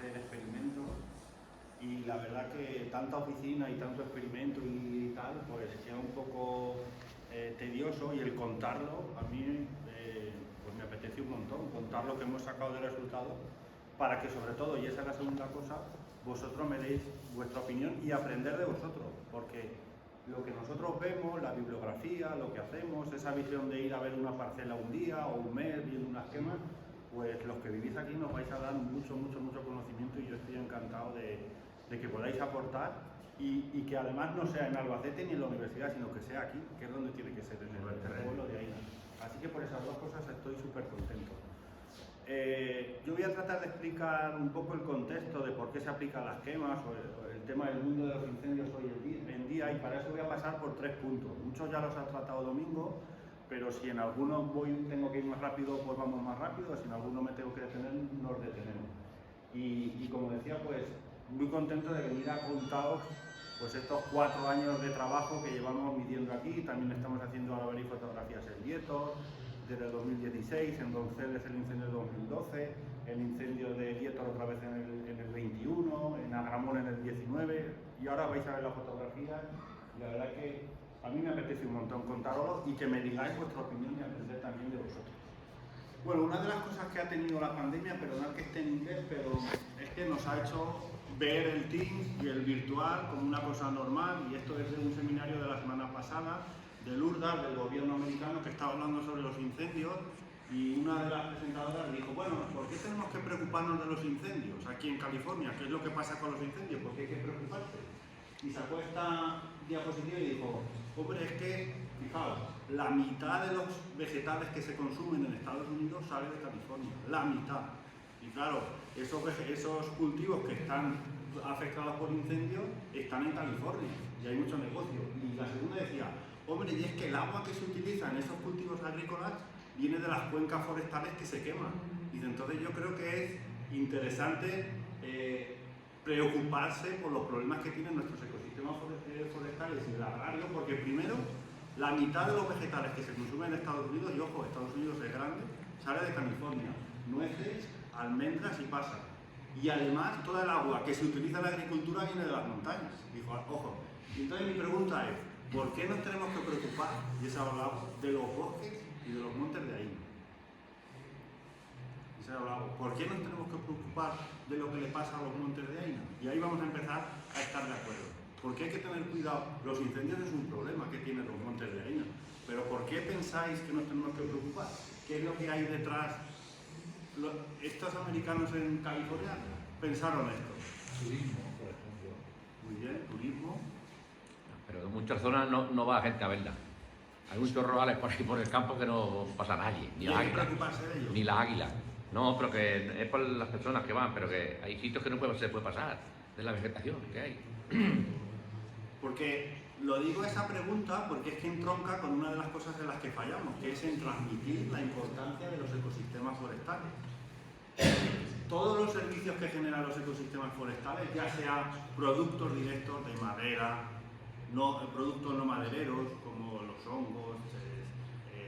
hacer experimentos y la verdad que tanta oficina y tanto experimento y tal, pues queda un poco tedioso, y el contarlo a mí pues me apetece un montón, contar lo que hemos sacado de resultado, para que sobre todo, y esa es la segunda cosa, vosotros me deis vuestra opinión y aprender de vosotros, porque lo que nosotros vemos, la bibliografía, lo que hacemos, esa visión de ir a ver una parcela un día o un mes viendo unas quemas, pues los que vivís aquí nos vais a dar mucho conocimiento, y yo estoy encantado de que podáis aportar, y que además no sea en Albacete ni en la universidad, sino que sea aquí, que es donde tiene que ser, en el pueblo de Aina. Así que por esas dos cosas estoy súper contento. Yo voy a tratar de explicar un poco el contexto de por qué se aplican las quemas, o el tema del mundo de los incendios hoy en día, y para eso voy a pasar por 3 puntos. Muchos ya los ha tratado Domingo, pero si en alguno tengo que ir más rápido, pues vamos más rápido, si en alguno me tengo que detener, nos detenemos. Y como decía, pues muy contento de venir a contaros pues estos 4 años de trabajo que llevamos midiendo aquí. También estamos haciendo ahora ver fotografías en Dietor desde el 2016, en Donceles el incendio del 2012, el incendio de Dietor otra vez en el 21, en Agramón en el 19, y ahora vais a ver las fotografías. La verdad que a mí me apetece un montón contaroslo y que me digáis vuestra opinión y aprender también de vosotros. Bueno, una de las cosas que ha tenido la pandemia, perdonad que esté en inglés, pero es que nos ha hecho ver el Teams y el virtual como una cosa normal, y esto es de un seminario de la semana pasada del URDA, del gobierno americano, que estaba hablando sobre los incendios, y una de las presentadoras dijo, bueno, ¿por qué tenemos que preocuparnos de los incendios aquí en California? ¿Qué es lo que pasa con los incendios? ¿Por qué hay que preocuparse? Y sacó esta diapositiva y dijo, hombre, es que, fijaos, la mitad de los vegetales que se consumen en Estados Unidos sale de California, la mitad. Y claro, esos cultivos que están afectados por incendios están en California y hay mucho negocio. Y la segunda decía, hombre, y es que el agua que se utiliza en esos cultivos agrícolas viene de las cuencas forestales que se queman. Y entonces yo creo que es interesante preocuparse por los problemas que tienen nuestros ecosistemas forestales y el agrario, porque primero, la mitad de los vegetales que se consumen en Estados Unidos, y ojo, Estados Unidos es grande, sale de California, nueces, almendras y pasas. Y además toda el agua que se utiliza en la agricultura viene de las montañas. Dijo, ojo. Y entonces mi pregunta es, ¿por qué nos tenemos que preocupar, y eso hablamos, de los bosques y de los montes de ahí? ¿Por qué nos tenemos que preocupar de lo que le pasa a los montes de Aina? Y ahí vamos a empezar a estar de acuerdo. Porque hay que tener cuidado. Los incendios es un problema que tienen los montes de Aina. Pero ¿por qué pensáis que nos tenemos que preocupar? ¿Qué es lo que hay detrás? Estos americanos en California pensaron esto. Turismo, por ejemplo. Muy bien, turismo. Pero en muchas zonas no va gente a verla. Hay muchos rurales por ahí por el campo que no pasa nadie, ni la águila. Ni la águila. No, pero que es por las personas que van, pero que hay sitios que no se puede pasar de la vegetación que hay. Porque lo digo esa pregunta porque es que entronca con una de las cosas en las que fallamos, que es en transmitir la importancia de los ecosistemas forestales. Todos los servicios que generan los ecosistemas forestales, ya sea productos directos de madera, productos no madereros como los hongos,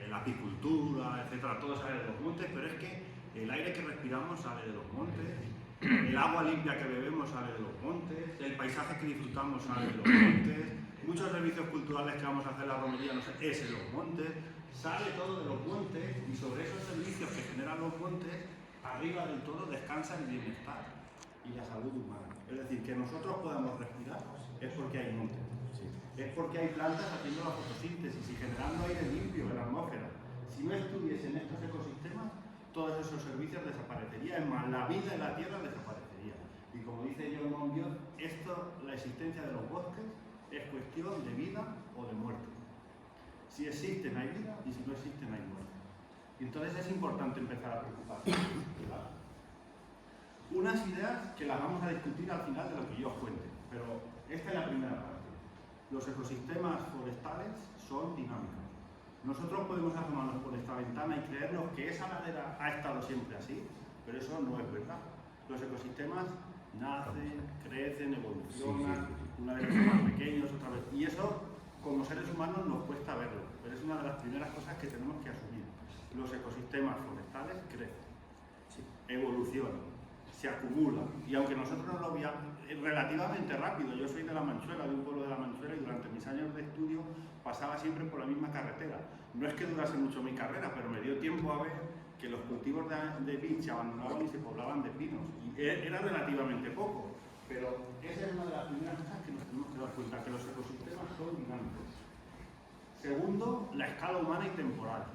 la apicultura, etcétera, todo sale de los montes, pero es que el aire que respiramos sale de los montes, el agua limpia que bebemos sale de los montes, el paisaje que disfrutamos sale de los montes, muchos servicios culturales que vamos a hacer en la romería es en los montes, sale todo de los montes, y sobre esos servicios que generan los montes, arriba del todo descansa el bienestar y la salud humana. Es decir, que nosotros podamos respirar es porque hay montes, es porque hay plantas haciendo la fotosíntesis y generando aire limpio en la atmósfera. Si no estuviesen estos ecosistemas, todos esos servicios desaparecerían, es más, la vida en la tierra desaparecería. Y como dice John Monbiot, la existencia de los bosques es cuestión de vida o de muerte. Si existen hay vida, y si no existen hay muerte. Y entonces es importante empezar a preocuparse. Unas ideas que las vamos a discutir al final de lo que yo os cuente, pero esta es la primera parte. Los ecosistemas forestales son dinámicos. Nosotros podemos asomarnos por esta ventana y creernos que esa ladera ha estado siempre así, pero eso no es verdad. Los ecosistemas nacen, crecen, evolucionan, una vez son más pequeños, otra vez. Y eso, como seres humanos, nos cuesta verlo, pero es una de las primeras cosas que tenemos que asumir. Los ecosistemas forestales crecen, evolucionan, se acumula. Y aunque nosotros no lo veamos relativamente rápido, yo soy de La Manchuela, de un pueblo de La Manchuela, y durante mis años de estudio pasaba siempre por la misma carretera. No es que durase mucho mi carrera, pero me dio tiempo a ver que los cultivos de vid se abandonaban y se poblaban de pinos. Y era relativamente poco, pero esa es una de las primeras cosas que nos tenemos que dar cuenta, que los ecosistemas son dinámicos. Segundo, la escala humana y temporal.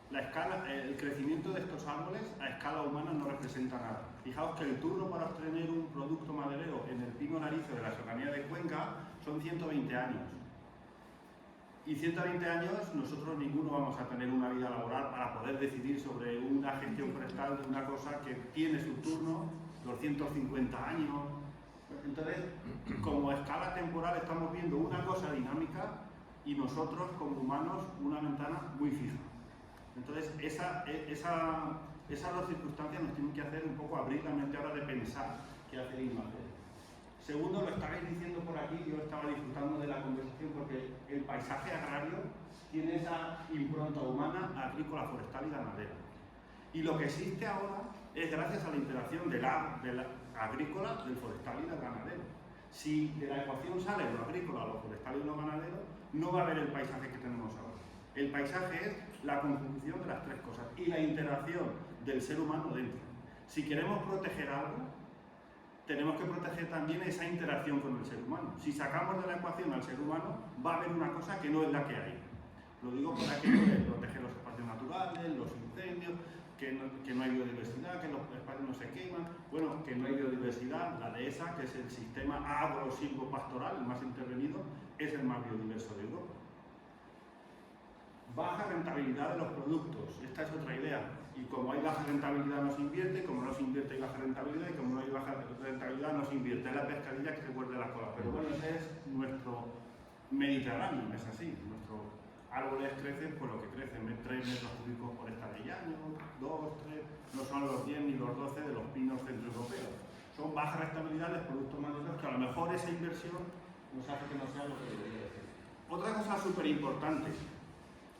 El crecimiento de estos árboles a escala humana no representa nada. Fijaos que el turno para obtener un producto maderero en el pino narizo de la Serranía de Cuenca son 120 años. Y 120 años nosotros ninguno vamos a tener una vida laboral para poder decidir sobre una gestión forestal de una cosa que tiene su turno 250 años. Entonces, como escala temporal estamos viendo una cosa dinámica y nosotros como humanos una ventana muy fija. Entonces, esas dos circunstancias nos tienen que hacer un poco abrir la mente ahora de pensar qué hacer y no hacer. Segundo, lo estabais diciendo por aquí, yo estaba disfrutando de la conversación porque el paisaje agrario tiene esa impronta humana, agrícola, forestal y ganadera. Y lo que existe ahora es gracias a la interacción del agrícola, del forestal y del ganadero. Si de la ecuación sale lo agrícola, lo forestal y lo ganadero, no va a haber el paisaje que tenemos ahora. El paisaje es la conjunción de las tres cosas y la interacción del ser humano dentro. Si queremos proteger algo, tenemos que proteger también esa interacción con el ser humano. Si sacamos de la ecuación al ser humano, va a haber una cosa que no es la que hay. Lo digo por aquello de proteger los espacios naturales, los incendios, que no hay biodiversidad, que los espacios no se queman, bueno, que no hay biodiversidad, la dehesa, que es el sistema agro-silvopastoral, el más intervenido, es el más biodiverso de Europa. Baja rentabilidad de los productos, esta es otra idea. Y como hay baja rentabilidad no se invierte, como no se invierte hay baja rentabilidad, y como no hay baja rentabilidad no se invierte. Es la pescadilla que se muerde la cola. Pero bueno, ese es nuestro Mediterráneo, es así. Nuestros árboles crecen por lo que crecen, 3 metros cúbicos por hectárea de año, 2, 3, no son los 10 ni los 12 de los pinos centroeuropeos. Son baja rentabilidad de productos madereros que a lo mejor esa inversión nos hace que no sea lo que debería ser. Otra cosa súper importante,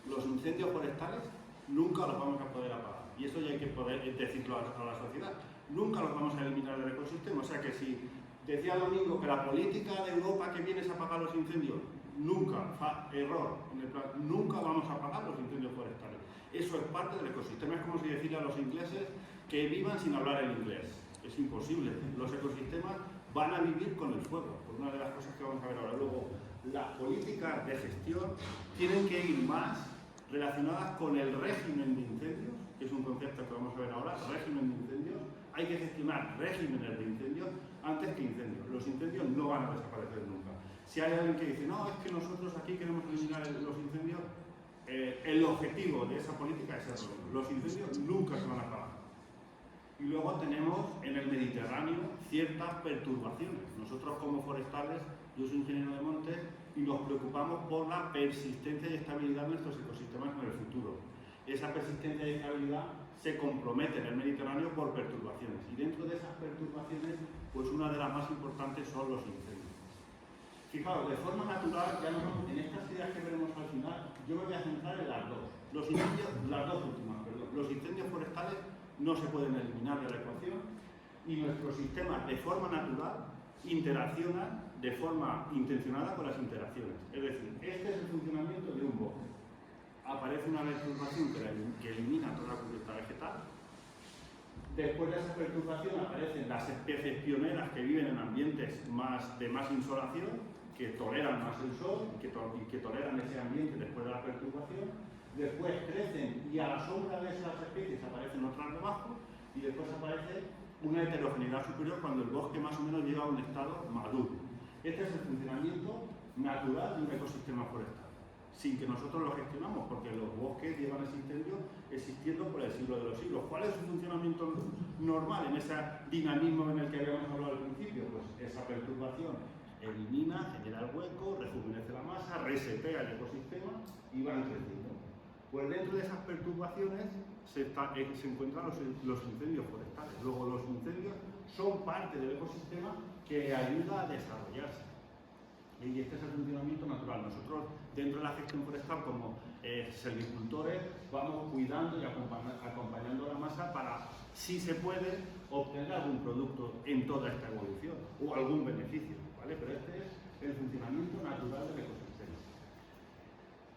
los incendios forestales nunca los vamos a poder apagar. Y eso ya hay que poder decirlo a la sociedad. Nunca los vamos a eliminar del ecosistema. O sea que si decía Domingo que la política de Europa que viene es apagar los incendios, nunca, error, en el plan, nunca vamos a apagar los incendios forestales. Eso es parte del ecosistema. Es como si decirle a los ingleses que vivan sin hablar el inglés. Es imposible. Los ecosistemas van a vivir con el fuego, por una de las cosas que vamos a ver ahora. Luego, las políticas de gestión tienen que ir más relacionadas con el régimen de incendios, que es un concepto que vamos a ver ahora, régimen de incendios. Hay que gestionar regímenes de incendios antes que incendios. Los incendios no van a desaparecer nunca. Si hay alguien que dice, no, es que nosotros aquí queremos eliminar los incendios, el objetivo de esa política es erróneo. Los incendios nunca se van a acabar. Y luego tenemos en el Mediterráneo ciertas perturbaciones. Nosotros como forestales, yo soy ingeniero de montes, y nos preocupamos por la persistencia y estabilidad de nuestros ecosistemas en el futuro. Esa persistencia y estabilidad se compromete en el Mediterráneo por perturbaciones. Y dentro de esas perturbaciones, pues una de las más importantes son los incendios. Fijaos, de forma natural, ya en estas ideas que veremos al final, yo me voy a centrar en las dos. Los incendios, las dos últimas, perdón. Los incendios forestales no se pueden eliminar de la ecuación y nuestros sistemas de forma natural interaccionan de forma intencionada con las interacciones. Es decir, este es el funcionamiento de un bosque. Aparece una perturbación que elimina toda la cubierta vegetal. Después de esa perturbación aparecen las especies pioneras que viven en ambientes de más insolación, que toleran más el sol y que toleran ese ambiente después de la perturbación. Después crecen y a la sombra de esas especies aparecen otras debajo y después aparece una heterogeneidad superior cuando el bosque más o menos llega a un estado maduro. Este es el funcionamiento natural de un ecosistema forestal, sin que nosotros lo gestionamos, porque los bosques llevan existiendo por el siglo de los siglos. ¿Cuál es su funcionamiento normal en ese dinamismo en el que habíamos hablado al principio? Pues esa perturbación elimina, genera el hueco, rejuvenece la masa, resetea el ecosistema y van creciendo. Pues dentro de esas perturbaciones se encuentran los incendios forestales. Luego los incendios son parte del ecosistema que ayuda a desarrollarse. Y este es el funcionamiento natural. Nosotros, dentro de la gestión forestal, como silvicultores, vamos cuidando y acompañando la masa para, si se puede, obtener algún producto en toda esta evolución o algún beneficio, ¿vale? Pero este es el funcionamiento natural del ecosistema.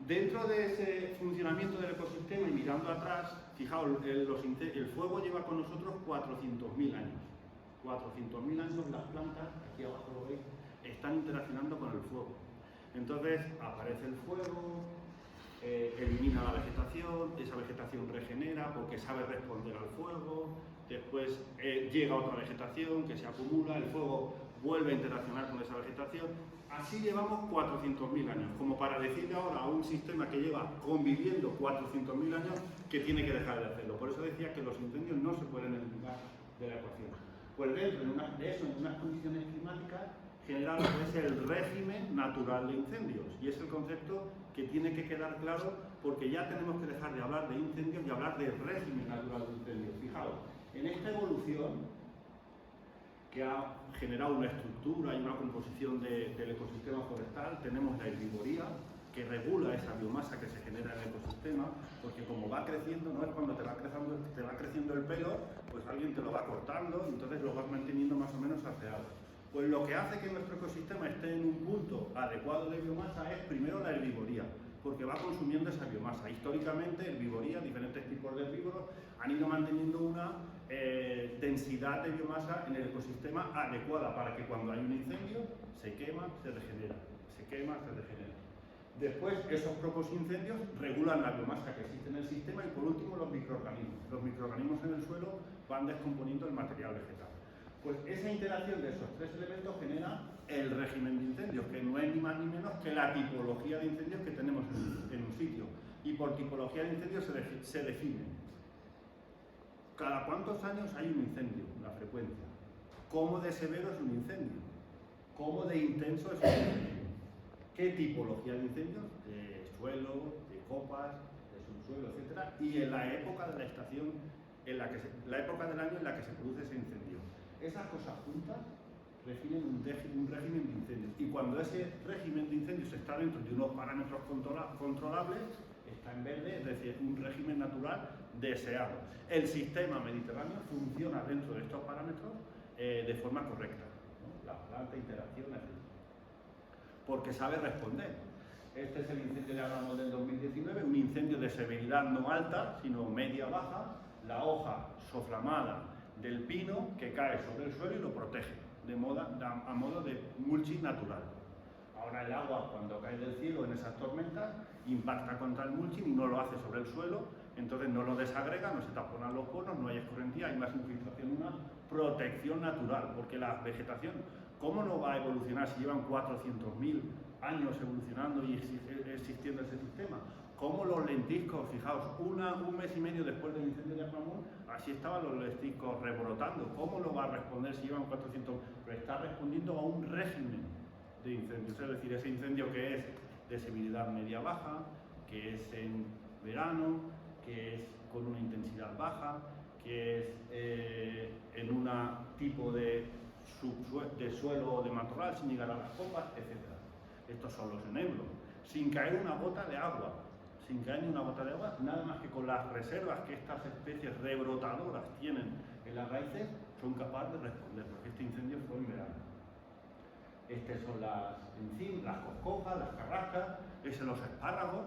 Dentro de ese funcionamiento del ecosistema y mirando atrás, fijaos, el fuego lleva con nosotros 400.000 años. 400.000 años las plantas, aquí abajo lo veis, están interaccionando con el fuego. Entonces aparece el fuego, elimina la vegetación, esa vegetación regenera porque sabe responder al fuego, después llega otra vegetación que se acumula, el fuego vuelve a interaccionar con esa vegetación. Así llevamos 400.000 años, como para decirle ahora a un sistema que lleva conviviendo 400.000 años que tiene que dejar de hacerlo. Por eso decía que los incendios no se pueden eliminar de la ecuación. Pues dentro de eso, en unas condiciones climáticas, genera lo que es el régimen natural de incendios. Y es el concepto que tiene que quedar claro porque ya tenemos que dejar de hablar de incendios y hablar de régimen natural de incendios. Fijaos, en esta evolución que ha generado una estructura y una composición del ecosistema forestal, tenemos la herbivoría, que regula esa biomasa que se genera en el ecosistema, porque como va creciendo, no es cuando te va creciendo el pelo, pues alguien te lo va cortando y entonces lo vas manteniendo más o menos aseado. Pues lo que hace que nuestro ecosistema esté en un punto adecuado de biomasa es primero la herbivoría, porque va consumiendo esa biomasa. Históricamente, herbivoría, diferentes tipos de herbívoros han ido manteniendo una densidad de biomasa en el ecosistema adecuada para que cuando hay un incendio se quema, se regenera, se quema, se regenera. Después, esos propios incendios regulan la biomasa que existe en el sistema y por último los microorganismos. Los microorganismos en el suelo van descomponiendo el material vegetal. Pues esa interacción de esos tres elementos genera el régimen de incendios, que no es ni más ni menos que la tipología de incendios que tenemos en un sitio. Y por tipología de incendios se define cada cuántos años hay un incendio, la frecuencia, cómo de severo es un incendio, cómo de intenso es un incendio, qué tipología de incendios, de suelo, de copas, de subsuelo, etc. Y en la época de la estación, la época del año en la que se produce ese incendio. Esas cosas juntas definen un régimen de incendios. Y cuando ese régimen de incendios está dentro de unos parámetros controlables, está en verde, es decir, un régimen natural deseado. El sistema mediterráneo funciona dentro de estos parámetros de forma correcta, ¿no? La planta, interacción, etc. Porque sabe responder. Este es el incendio que hablamos del 2019, un incendio de severidad no alta, sino media-baja, la hoja soflamada del pino que cae sobre el suelo y lo protege, a modo de mulching natural. Ahora el agua, cuando cae del cielo en esas tormentas, impacta contra el mulching y no lo hace sobre el suelo, entonces no lo desagrega, no se taponan los poros, no hay escorrentía, hay más infiltración, una protección natural, porque la vegetación, ¿cómo no va a evolucionar si llevan 400.000 años evolucionando y existiendo ese sistema? Como los lentiscos, fijaos, un mes y medio después del incendio de Aquamun, así estaban los lentiscos rebrotando. ¿Cómo lo va a responder si llevan 400? Pero está respondiendo a un régimen de incendios, es decir, ese incendio que es de severidad media-baja, que es en verano, que es con una intensidad baja, que es en un tipo de suelo o de matorral sin llegar a las copas, etc. Estos son los enebros, sin caer una gota de agua. Sin caer ni una gota de agua, nada más que con las reservas que estas especies rebrotadoras tienen en las raíces, son capaces de responder, porque este incendio fue en verano. Estas son las coscojas, las carrascas, los espárragos.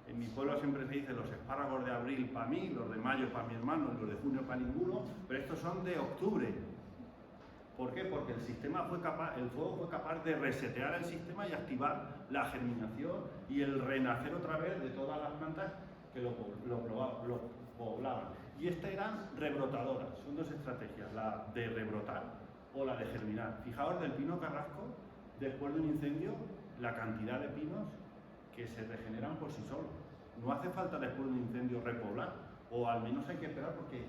En mi pueblo siempre se dice los espárragos de abril para mí, los de mayo para mi hermano y los de junio para ninguno, pero estos son de octubre. ¿Por qué? Porque el fuego fue capaz de resetear el sistema y activar la germinación y el renacer otra vez de todas las plantas que lo poblaban. Y estas eran rebrotadoras, son dos estrategias, la de rebrotar o la de germinar. Fijaos del pino carrasco, después de un incendio, la cantidad de pinos que se regeneran por sí solos. No hace falta después de un incendio repoblar, o al menos hay que esperar porque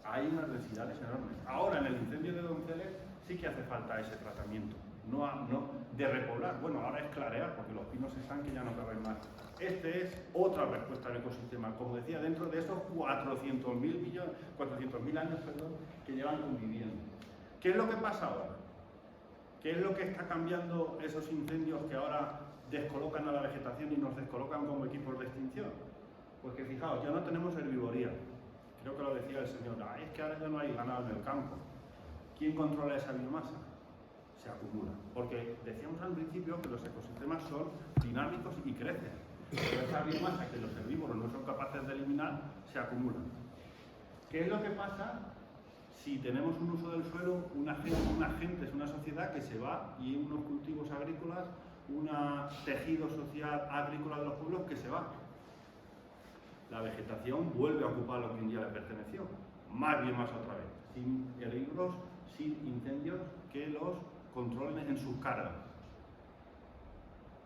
hay unas densidades enormes. Ahora, en el incendio de Donceles, sí que hace falta ese tratamiento, no de repoblar. Bueno, ahora es clarear, porque los pinos están que ya no caben más. Este es otra respuesta al ecosistema, como decía, dentro de esos 400.000 años que llevan conviviendo. ¿Qué es lo que pasa ahora? ¿Qué es lo que está cambiando esos incendios que ahora descolocan a la vegetación y nos descolocan como equipos de extinción? Pues que fijaos, ya no tenemos herbivoría. Creo que lo decía el señor, es que ahora ya no hay ganado en el campo. ¿Quién controla esa biomasa? Se acumula. Porque decíamos al principio que los ecosistemas son dinámicos y crecen. Pero esa biomasa que los herbívoros no son capaces de eliminar, se acumula. ¿Qué es lo que pasa si tenemos un uso del suelo, una gente, es una sociedad que se va y unos cultivos agrícolas, un tejido social agrícola de los pueblos que se va? La vegetación vuelve a ocupar lo que un día le perteneció, más biomasa otra vez, sin herbívoros, sin incendios que los controlen en sus cargas.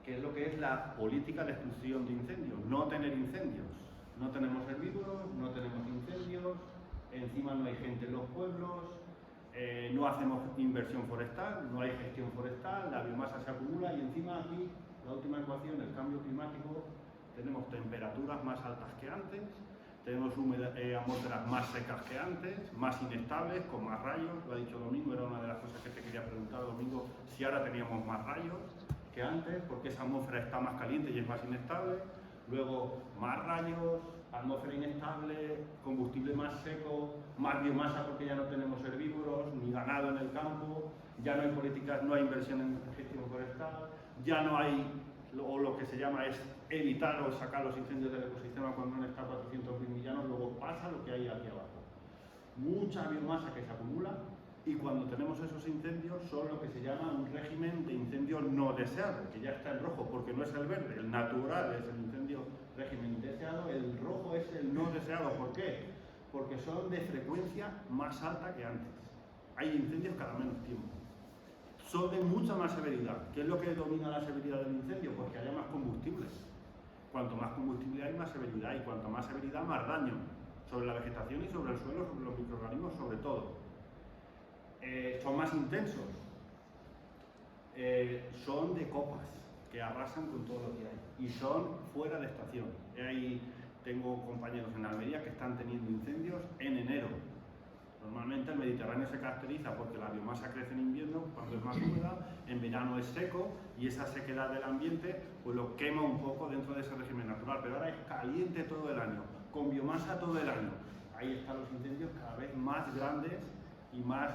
¿Qué es lo que es la política de exclusión de incendios? No tener incendios. No tenemos herbívoros, no tenemos incendios, encima no hay gente en los pueblos, no hacemos inversión forestal, no hay gestión forestal, la biomasa se acumula y encima aquí, la última ecuación, el cambio climático, tenemos temperaturas más altas que antes, tenemos atmósferas más secas que antes, más inestables, con más rayos. Lo ha dicho Domingo, era una de las cosas que te quería preguntar, Domingo, si ahora teníamos más rayos que antes, porque esa atmósfera está más caliente y es más inestable. Luego, más rayos, atmósfera inestable, combustible más seco, más biomasa porque ya no tenemos herbívoros, ni ganado en el campo, ya no hay políticas, no hay inversión en gestión forestal, ya no hay, o lo que se llama es evitar o sacar los incendios del ecosistema cuando han estado 400.000 villanos, luego pasa lo que hay aquí abajo. Mucha biomasa que se acumula y cuando tenemos esos incendios son lo que se llama un régimen de incendio no deseado, que ya está en rojo porque no es el verde, el natural es el incendio régimen deseado, el rojo es el no deseado. ¿Por qué? Porque son de frecuencia más alta que antes. Hay incendios cada menos tiempo. Son de mucha más severidad. ¿Qué es lo que domina la severidad del incendio? Pues que haya más combustible. Cuanto más combustible hay, más severidad, y cuanto más severidad, más daño sobre la vegetación y sobre el suelo, sobre los microorganismos, sobre todo. Son más intensos, son de copas que arrasan con todo lo que hay y son fuera de estación. Tengo compañeros en Almería que están teniendo incendios en enero. Normalmente el Mediterráneo se caracteriza porque la biomasa crece en invierno cuando es más húmeda, en verano es seco y esa sequedad del ambiente pues lo quema un poco dentro de ese régimen natural, pero ahora es caliente todo el año, con biomasa todo el año. Ahí están los incendios cada vez más grandes y más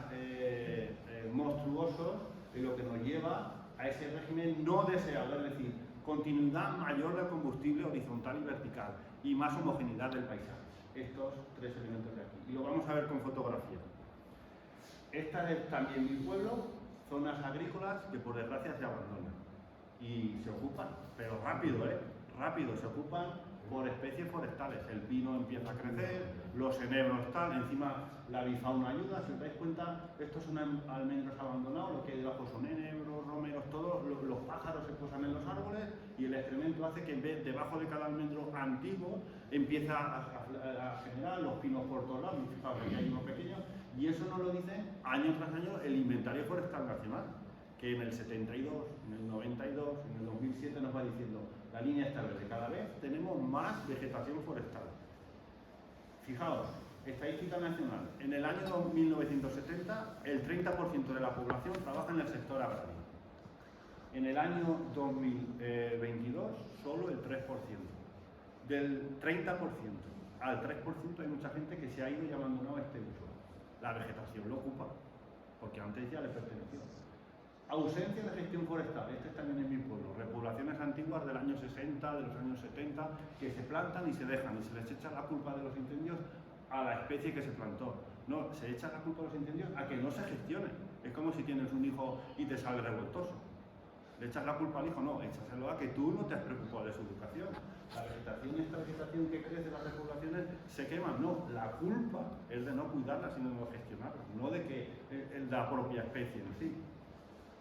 monstruosos, y lo que nos lleva a ese régimen no deseado, es decir, continuidad mayor del combustible horizontal y vertical y más homogeneidad del paisaje. Estos tres elementos de aquí. Y lo vamos a ver con fotografía. Esta es también mi pueblo, zonas agrícolas que por desgracia se abandonan y se ocupan, pero rápido, rápido, se ocupan por especies forestales. El pino empieza a crecer, los enebros tal, encima la bifauna ayuda. Si os dais cuenta, estos son almendros abandonados, lo que hay debajo son enebros, romeros, todos los pájaros se posan en los árboles y el excremento hace que en vez debajo de cada almendro antiguo empieza a generar los pinos por todos lados. Fijaos, aquí hay unos pequeños, y eso nos lo dice año tras año el Inventario Forestal Nacional, que en el 72, en el 92, en el 2007 nos va diciendo la línea está verde. Cada vez tenemos más vegetación forestal. Fijaos, estadística nacional. En el año 1970, el 30% de la población trabaja en el sector agrario. En el año 2022, solo el 3%. Del 30% al 3% hay mucha gente que se ha ido y abandonado este uso. La vegetación lo ocupa, porque antes ya le perteneció. Ausencia de gestión forestal, este también es mi pueblo, repoblaciones antiguas del año 60, de los años 70, que se plantan y se dejan, y se les echa la culpa de los incendios a la especie que se plantó. No, se echa la culpa de los incendios a que no se gestione. Es como si tienes un hijo y te sale revoltoso. ¿Le echas la culpa al hijo? No, échaselo a que tú no te has preocupado de su educación. La vegetación, esta vegetación que crece, las repoblaciones, se queman. No, la culpa es de no cuidarla, sino de no gestionarla, no de que es la propia especie en sí.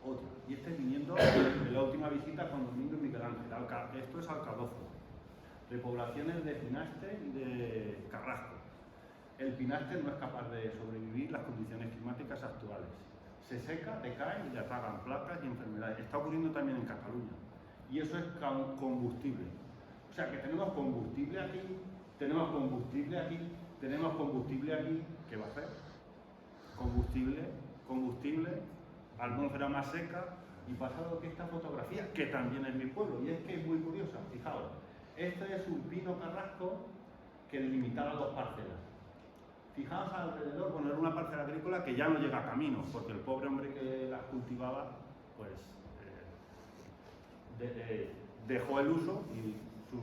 Otro. Y este es viniendo de la última visita con Domingo y Miguel Ángel. Esto es Alcadozo. Repoblaciones de Pinaste y de Carrasco. El Pinaste no es capaz de sobrevivir las condiciones climáticas actuales. Se seca, decae y le atacan plagas y enfermedades. Está ocurriendo también en Cataluña. Y eso es combustible. O sea que tenemos combustible aquí, tenemos combustible aquí, tenemos combustible aquí. ¿Qué va a hacer? Combustible, atmósfera más seca, y pasado que esta fotografía, que también es mi pueblo, y es que es muy curiosa, fijaos, este es un pino carrasco que limitaba 2 parcelas. Fijaos alrededor, bueno, era una parcela agrícola que ya no llega a camino, porque el pobre hombre que las cultivaba, pues dejó el uso y sus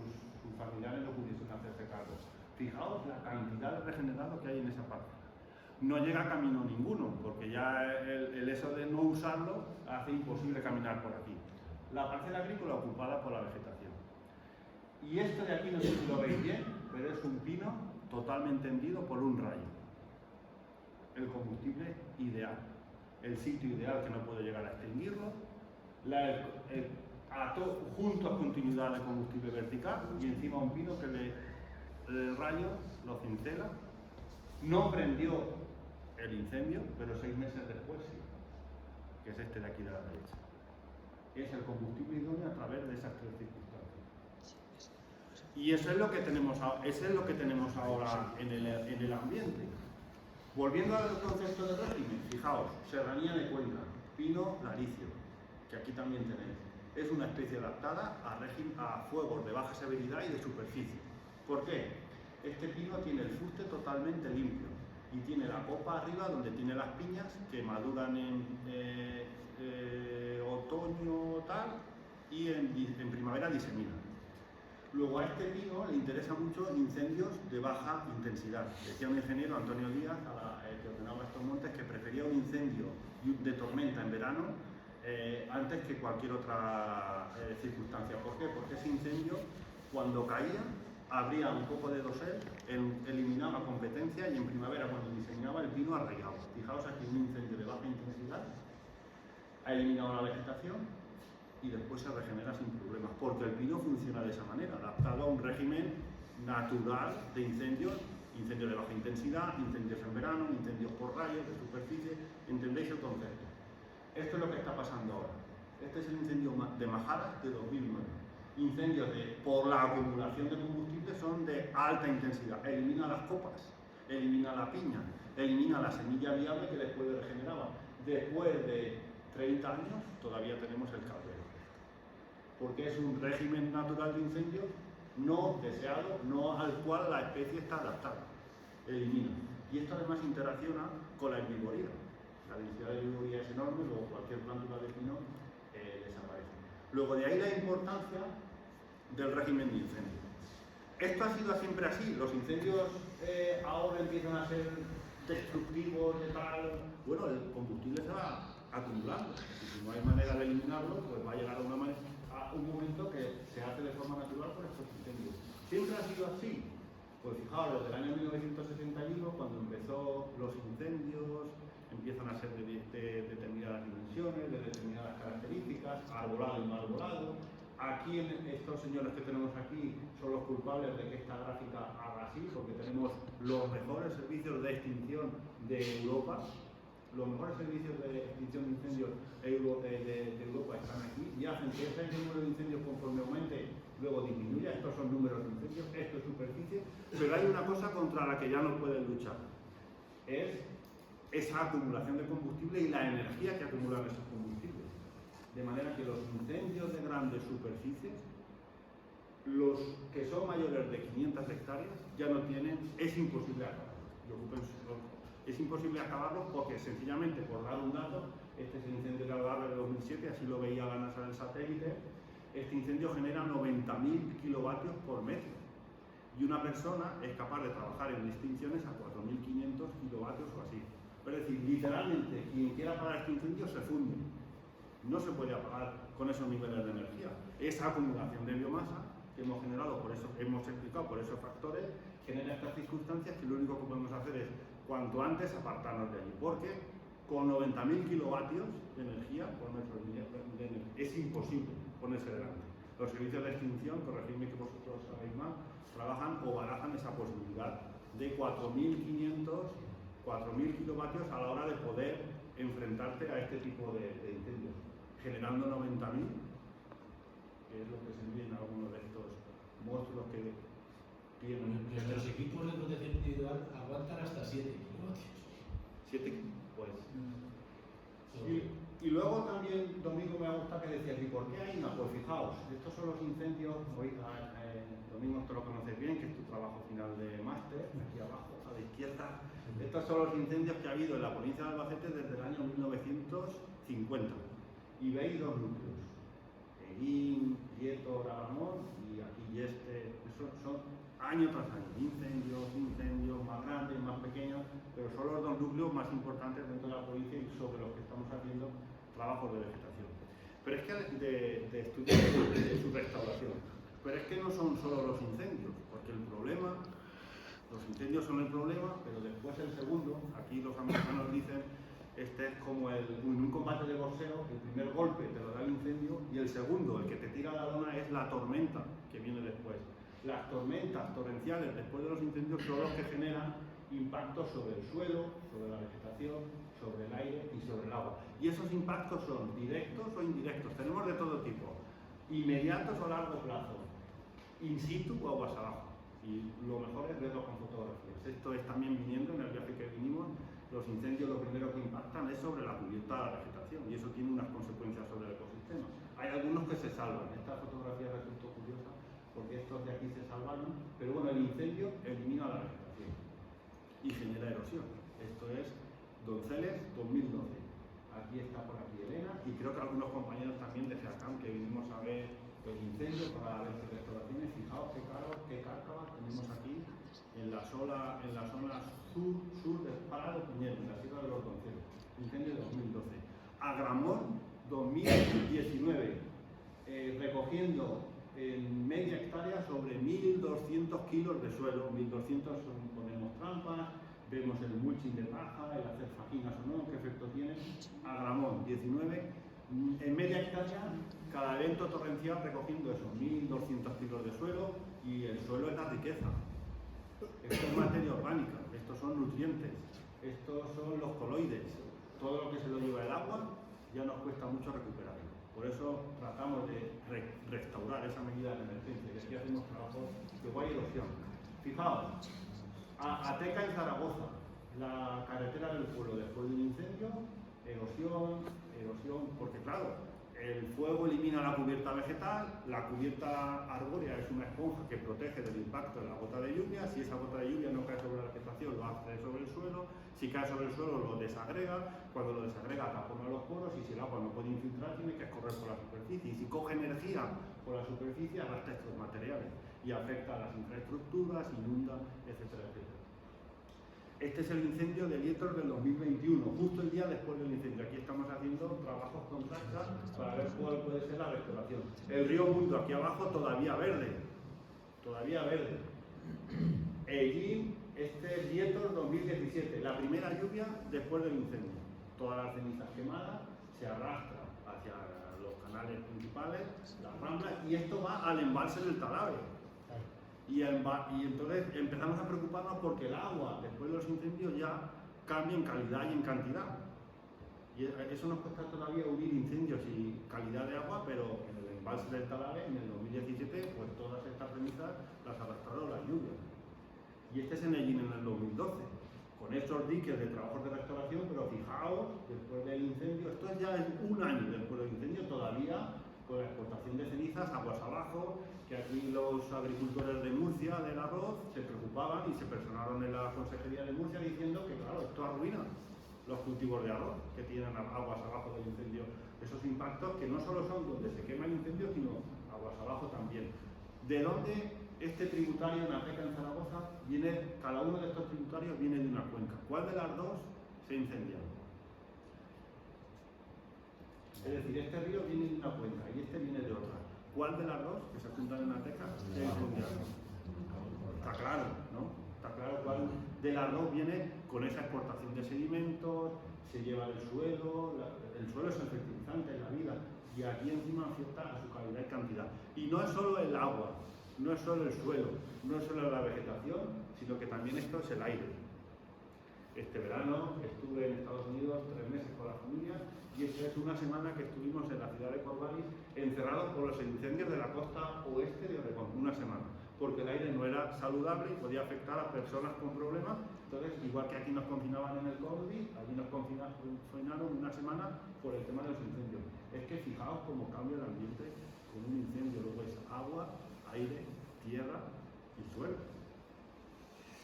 familiares no pudiesen hacerse cargo. Fijaos la cantidad de regenerados que hay en esa parcela. No llega a camino ninguno, porque ya el eso de no usarlo hace imposible caminar por aquí. La parcela agrícola ocupada por la vegetación. Y esto de aquí no sé si lo veis bien, pero es un pino totalmente hendido por un rayo. El combustible ideal, el sitio ideal que no puede llegar a extinguirlo, junto a continuidad de combustible vertical y encima un pino que el rayo lo cincela. No prendió el incendio, pero 6 meses después sí, que es este de aquí de la derecha. Es el combustible idóneo a través de esas 3 circunstancias. Y eso es lo que tenemos ahora en el ambiente. Volviendo al concepto de régimen, fijaos, serranía de Cuenca, pino laricio, que aquí también tenéis. Es una especie adaptada a fuegos de baja severidad y de superficie. ¿Por qué? Este pino tiene el fuste totalmente limpio y tiene la copa arriba donde tiene las piñas que maduran en otoño tal y en primavera diseminan. Luego a este pino le interesa mucho incendios de baja intensidad. Decía un ingeniero, Antonio Díaz, que ordenaba estos montes, que prefería un incendio de tormenta en verano antes que cualquier otra circunstancia. ¿Por qué? Porque ese incendio, cuando caía, abría un poco de dosel, eliminaba competencia y en primavera, cuando diseminaba, el pino arraigaba. Fijaos aquí un incendio de baja intensidad, ha eliminado la vegetación y después se regenera sin problemas, porque el pino funciona de esa manera, adaptado a un régimen natural de incendios de baja intensidad, incendios en verano, incendios por rayos, de superficie. ¿Entendéis el concepto? Esto es lo que está pasando ahora. Este es el incendio de Majara de 2009. Incendios por la acumulación de combustible son de alta intensidad. Elimina las copas, elimina la piña, elimina la semilla viable que después regeneraba. Después de 30 años todavía tenemos el caldero. Porque es un régimen natural de incendios no deseado, no al cual la especie está adaptada. Elimina. Y esto además interacciona con la herbivoría. La densidad de herbivoría es enorme, luego cualquier plántula de pino desaparece. Luego de ahí la importancia del régimen de incendio. Esto ha sido siempre así. Los incendios ahora empiezan a ser destructivos de tal. Bueno, el combustible se va acumulando. Y si no hay manera de eliminarlo, pues va a llegar a un momento que se hace de forma natural por estos incendios. ¿Siempre ha sido así? Pues fijaos, desde el año 1971, cuando empezó los incendios, empiezan a ser de determinadas dimensiones, de determinadas características, arbolado y no arbolado. Aquí, estos señores que tenemos aquí son los culpables de que esta gráfica haga así, porque tenemos los mejores servicios de extinción de Europa. Los mejores servicios de extinción de incendios de Europa están aquí y hacen que ese número de incendios conforme aumente luego disminuya. Estos son números de incendios, esto es superficie, pero hay una cosa contra la que ya no pueden luchar, es esa acumulación de combustible y la energía que acumulan esos combustibles. De manera que los incendios de grandes superficies, los que son mayores de 500 hectáreas, ya no tienen, es imposible acabarlos. Es imposible acabarlos porque sencillamente, por dar un dato, este es el incendio de Algarve de 2007, así lo veía la NASA del satélite. Este incendio genera 90.000 kilovatios por metro y una persona es capaz de trabajar en distinciones a 4.500 kilovatios o así. Es decir, literalmente, quien quiera apagar este incendio se funde. No se puede apagar con esos niveles de energía. Esa acumulación de biomasa que hemos generado, por eso hemos explicado, por esos factores, genera estas circunstancias que lo único que podemos hacer es cuanto antes apartarnos de allí, porque con 90.000 kilovatios de energía por metro de energía es imposible ponerse delante. Los servicios de extinción, corregidme que vosotros sabéis más, trabajan o barajan esa posibilidad de 4.000 kilovatios a la hora de poder enfrentarte a este tipo de incendios, generando 90.000, que es lo que se ve en algunos de estos monstruos que tienen. Nuestros equipos de protección individual aguantan hasta 7 kilovatios. 7, pues. Y luego también, Domingo, me gusta que decías, ¿y por qué hay una? Pues fijaos, estos son los incendios, Domingo, esto lo conoces bien, que es tu trabajo final de máster, aquí abajo, a la izquierda. Estos son los incendios que ha habido en la provincia de Albacete desde el año 1950. Y veis dos núcleos, Eguín, Lieto, Agramón y aquí Yeste. Son año tras año, incendios más grandes, más pequeños, pero son los dos núcleos más importantes dentro de la provincia y sobre los que estamos haciendo trabajos de vegetación. Pero es que de estudio de su restauración. Pero es que no son solo los incendios, porque el problema, los incendios son el problema, pero después el segundo, aquí los americanos dicen, este es como en un combate de boxeo, el primer golpe te lo da el incendio y el segundo, el que te tira la lona, es la tormenta que viene después. Las tormentas torrenciales después de los incendios son los que generan impactos sobre el suelo, sobre la vegetación, sobre el aire y sobre el agua. Y esos impactos son directos o indirectos, tenemos de todo tipo, inmediatos o a largo plazo, in situ o aguas abajo. Y lo mejor es verlo con fotografías. Esto es también viniendo en el viaje que vinimos, los incendios lo primero que impactan es sobre la cubierta de la vegetación y eso tiene unas consecuencias sobre el ecosistema. Hay algunos que se salvan, esta fotografía resultó curiosa porque estos de aquí se salvaron, pero bueno, el incendio elimina la vegetación y genera erosión. Esto es Donceles 2012. Aquí está por aquí Elena y creo que algunos compañeros también de FEACAM que vinimos a ver el incendio para las restauraciones. Fijaos qué cárcavas tenemos aquí en la zona sur de Parado Puñel, en la Sierra de los Donceles. Incendio de 2012. Agramón 2019, recogiendo en media hectárea sobre 1.200 kilos de suelo. 1.200 ponemos trampas, vemos el mulching de paja, el hacer fajinas o no, qué efecto tiene. Agramón 19, en media hectárea, cada evento torrencial recogiendo esos 1.200 kilos de suelo, y el suelo es la riqueza. Esto es materia orgánica, estos son nutrientes, estos son los coloides. Todo lo que se lo lleva el agua ya nos cuesta mucho recuperarlo. Por eso tratamos de restaurar esa medida de emergencia, que aquí hacemos trabajos de guay erosión. Fijaos, Ateca en Zaragoza, la carretera del pueblo después de un incendio, erosión, porque claro, el fuego elimina la cubierta vegetal, la cubierta arbórea es una esponja que protege del impacto de la gota de lluvia. Si esa gota de lluvia no cae sobre la vegetación, lo hace sobre el suelo. Si cae sobre el suelo, lo desagrega. Cuando lo desagrega, tapona los poros, y si el agua no puede infiltrar, tiene que escorrer por la superficie. Y si coge energía por la superficie, arrastra estos materiales y afecta a las infraestructuras, inunda, etcétera, etcétera. Este es el incendio de Lietos del 2021, justo el día después del incendio. Aquí estamos haciendo trabajos con tracta para ver cuál puede ser la restauración. El río Mundo, aquí abajo, todavía verde. Eguín, este es Lietos 2017, la primera lluvia después del incendio. Todas las cenizas quemadas se arrastran hacia los canales principales, las ramblas, y esto va al embalse del Talave. Y entonces empezamos a preocuparnos porque el agua, después de los incendios, ya cambia en calidad y en cantidad. Y eso nos cuesta todavía unir incendios y calidad de agua, pero en el embalse del Talave, en el 2017, pues todas estas cenizas las arrastraron las lluvias. Y este es en Eguín en el 2012, con estos diques de trabajos de restauración, pero fijaos, después del incendio, esto ya es un año después del incendio, todavía con la exportación de cenizas aguas abajo, que aquí los agricultores de Murcia, del arroz, se preocupaban y se personaron en la Consejería de Murcia diciendo que, claro, esto arruina los cultivos de arroz que tienen aguas abajo del incendio. Esos impactos que no solo son donde se quema el incendio, sino aguas abajo también. ¿De dónde este tributario en Ateca, en Zaragoza, viene? Cada uno de estos tributarios viene de una cuenca. ¿Cuál de las dos se incendia? Es decir, este río viene de una cuenca y este viene de otra. ¿Cuál de las dos que se juntan en Ateca se incendia? Está claro, ¿no? Está claro cuál de las dos viene con esa exportación de sedimentos, se lleva el suelo es el fertilizante en la vida, y aquí encima afecta a su calidad y cantidad. Y no es solo el agua, no es solo el suelo, no es solo la vegetación, sino que también esto es el aire. Este verano estuve en Estados Unidos 3 meses con la familia, y esta es una semana que estuvimos en la ciudad de Corvallis encerrados por los incendios de la costa oeste de Oregón, una semana. porque el aire no era saludable y podía afectar a personas con problemas. Entonces, igual que aquí nos confinaban en el COVID, allí nos confinaron una semana por el tema de los incendios. Es que fijaos cómo cambia el ambiente con un incendio. Luego es agua, aire, tierra y suelo.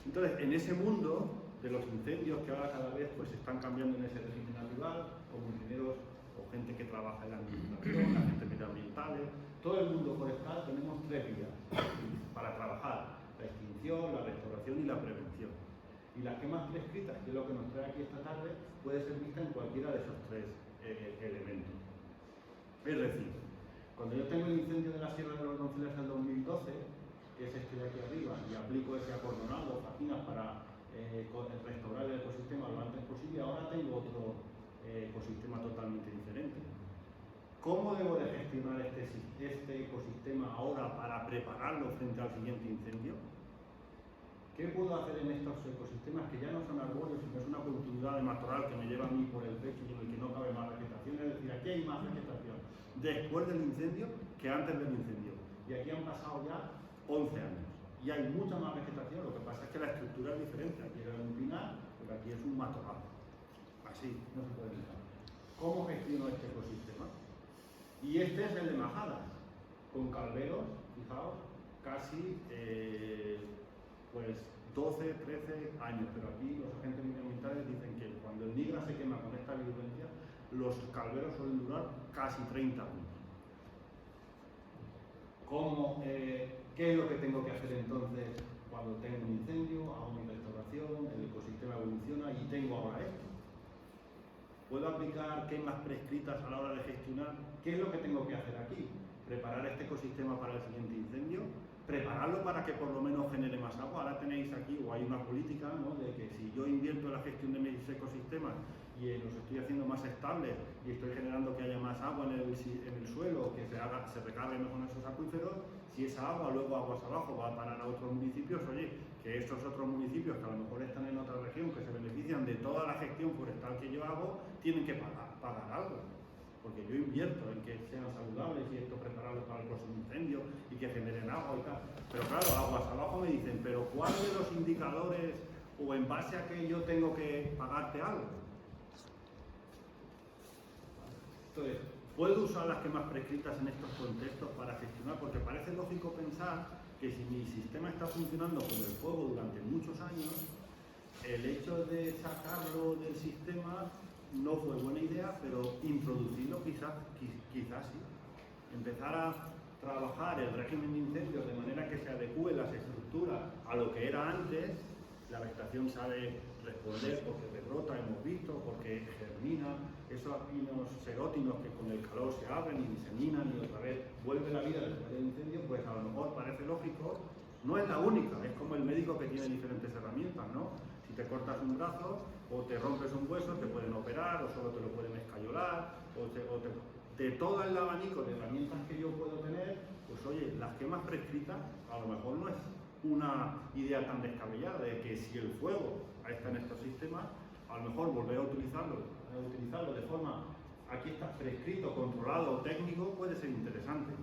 Entonces, en ese mundo de los incendios que ahora cada vez pues están cambiando en ese régimen natural, como ingenieros o gente que trabaja en la administración, agentes medioambientales, todo el mundo forestal tenemos 3 vías para trabajar: la extinción, la restauración y la prevención. Y las que más prescritas, que es lo que nos trae aquí esta tarde, puede ser vista en cualquiera de esos 3 elementos. Es decir, cuando yo tengo el incendio de la Sierra de los Donceles del 2012, que es este de aquí arriba, y aplico ese acordonado, facinas para restaurar el ecosistema lo antes posible, ahora tengo otro ecosistema totalmente diferente. ¿Cómo debo de gestionar este ecosistema ahora para prepararlo frente al siguiente incendio? ¿Qué puedo hacer en estos ecosistemas que ya no son arbóreos, sino es una continuidad de matorral que me lleva a mí por el pecho y en el que no cabe más vegetación? Es decir, aquí hay más vegetación después del incendio que antes del incendio. Y aquí han pasado ya 11 años. Y hay mucha más vegetación, lo que pasa es que la estructura es diferente. Aquí era un pinar, pero aquí es un matorral. Así, no se puede evitar. ¿Cómo gestiono este ecosistema? Y este es el de Majadas, con calveros, fijaos, casi pues 12, 13 años, pero aquí los agentes medioambientales dicen que cuando el Nigra se quema con esta virulencia, los calveros suelen durar casi 30 años. ¿Qué es lo que tengo que hacer entonces cuando tengo un incendio, hago mi restauración, el ecosistema evoluciona y tengo ahora esto? ¿Puedo aplicar quemas prescritas a la hora de gestionar? ¿Qué es lo que tengo que hacer aquí? ¿Preparar este ecosistema para el siguiente incendio? ¿Prepararlo para que por lo menos genere más agua? Ahora tenéis aquí, o hay una política, ¿no?, de que si yo invierto en la gestión de mis ecosistemas y los estoy haciendo más estables y estoy generando que haya más agua en el suelo, que se recargue mejor esos acuíferos, si esa agua luego aguas abajo va a parar a otros municipios, oye, que estos otros municipios que a lo mejor están en otra región, que se benefician de toda la gestión forestal que yo hago, tienen que pagar algo. Porque yo invierto en que sean saludables y esto prepararlo para el próximo incendio y que generen agua y tal. Pero claro, aguas abajo me dicen, pero ¿cuál de los indicadores o en base a que yo tengo que pagarte algo? Entonces, ¿puedo usar las quemas prescritas en estos contextos para gestionar? Porque parece lógico pensar que si mi sistema está funcionando con el fuego durante muchos años, el hecho de sacarlo del sistema no fue buena idea, pero introducirlo quizás sí. Empezar a trabajar el régimen de incendios de manera que se adecue las estructuras a lo que era antes. La vegetación sabe responder porque rebrota, hemos visto, porque germina, esos pinos serótinos que con el calor se abren y diseminan y otra vez vuelve la vida después del incendio, pues a lo mejor parece lógico. No es la única, es como el médico que tiene diferentes herramientas, ¿no? Si te cortas un brazo o te rompes un hueso, te pueden operar o solo te lo pueden escayolar, de todo el abanico de herramientas que yo puedo tener, pues oye, las quemas prescritas a lo mejor no es una idea tan descabellada de que si el fuego está en estos sistemas, a lo mejor volver a utilizarlo de forma, aquí está prescrito, controlado o técnico, puede ser interesante.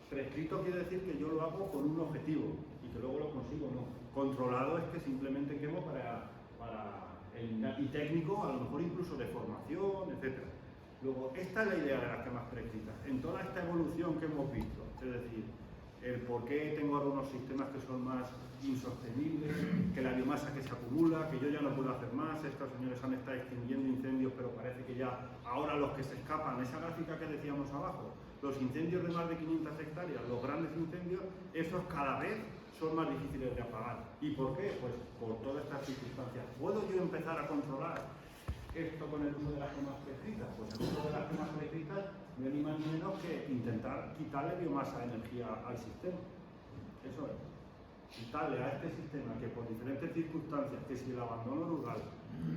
Prescrito quiere decir que yo lo hago con un objetivo y que luego lo consigo, no. Controlado es que simplemente quemo para eliminar, y técnico a lo mejor incluso de formación, etc. Luego, esta es la idea de las quemas prescritas. En toda esta evolución que hemos visto, es decir, el por qué tengo algunos sistemas que son más insostenibles, que la biomasa que se acumula, que yo ya no puedo hacer más, estos señores han estado extinguiendo incendios, pero parece que ya ahora los que se escapan, esa gráfica que decíamos abajo, los incendios de más de 500 hectáreas, los grandes incendios, esos cada vez son más difíciles de apagar. ¿Y por qué? Pues por todas estas circunstancias. ¿Puedo yo empezar a controlar esto con el uso de las quemas prescritas? Pues el uso de las quemas prescritas no es ni más ni menos que intentar quitarle biomasa de energía al sistema. Eso es. Quitarle a este sistema que por diferentes circunstancias, que si el abandono rural,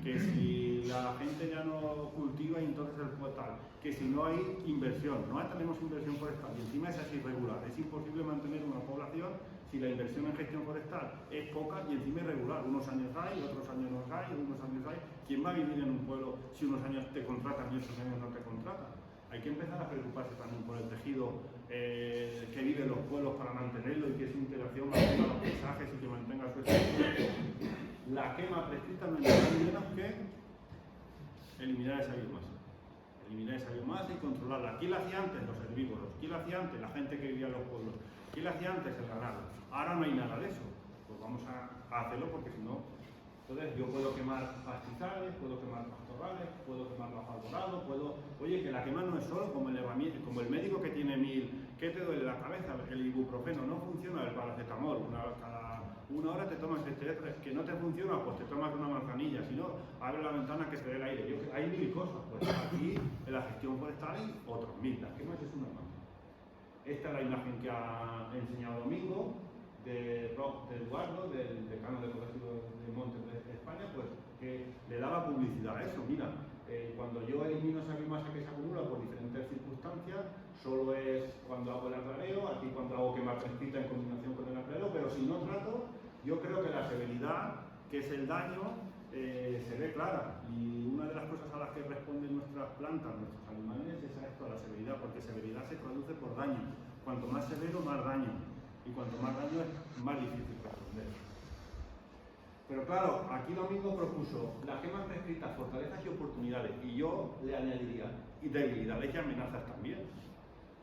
que si la gente ya no cultiva y entonces el tal, que si no hay inversión, no tenemos inversión forestal y encima es así irregular, es imposible mantener una población si la inversión en gestión forestal es poca y encima irregular, unos años hay, otros años no hay, unos años hay. ¿Quién va a vivir en un pueblo si unos años te contratan y otros años no te contratan? Hay que empezar a preocuparse también por el tejido que vive en los pueblos para mantenerlo y que su interacción mantenga los paisajes y que mantenga su estructura. La quema prescrita no es nada menos que eliminar esa biomasa. Eliminar esa biomasa y controlarla. ¿Quién la hacía antes? Los herbívoros. ¿Quién la hacía antes? La gente que vivía en los pueblos. ¿Quién la hacía antes? El ganado. Ahora no hay nada de eso. Pues vamos a hacerlo porque si no... Entonces yo puedo quemar pastizales, puedo quemar pastorales, puedo quemar bajo dorado, puedo... Oye, que la quema no es solo como el médico que tiene 1000... ¿Qué te duele la cabeza? El ibuprofeno no funciona, el paracetamol. Cada una hora te tomas este, que no te funciona, pues te tomas una manzanilla. Si no, abre la ventana que te dé el aire. Hay 1000 cosas. Pues aquí, en la gestión forestal hay otros 1000. Las quemas es una más. Esta es la imagen que ha enseñado Domingo, de Eduardo, del decano del Colegio de Montes de España, pues que le daba publicidad a eso. Mira, cuando yo elimino esa biomasa que se acumula por diferentes circunstancias, solo es cuando hago el aclareo, aquí cuando hago quema prescrita en combinación con el aclareo, pero si no trato, yo creo que la severidad, que es el daño, se ve clara. Y una de las cosas a las que responden nuestras plantas, nuestros animales, es a esto, a la severidad, porque severidad se traduce por daño. Cuanto más severo, más daño. Y cuanto más daño es más difícil responder. Pero claro, aquí Domingo propuso la quema prescrita, fortalezas y oportunidades, y yo le añadiría, y debilidades y amenazas también.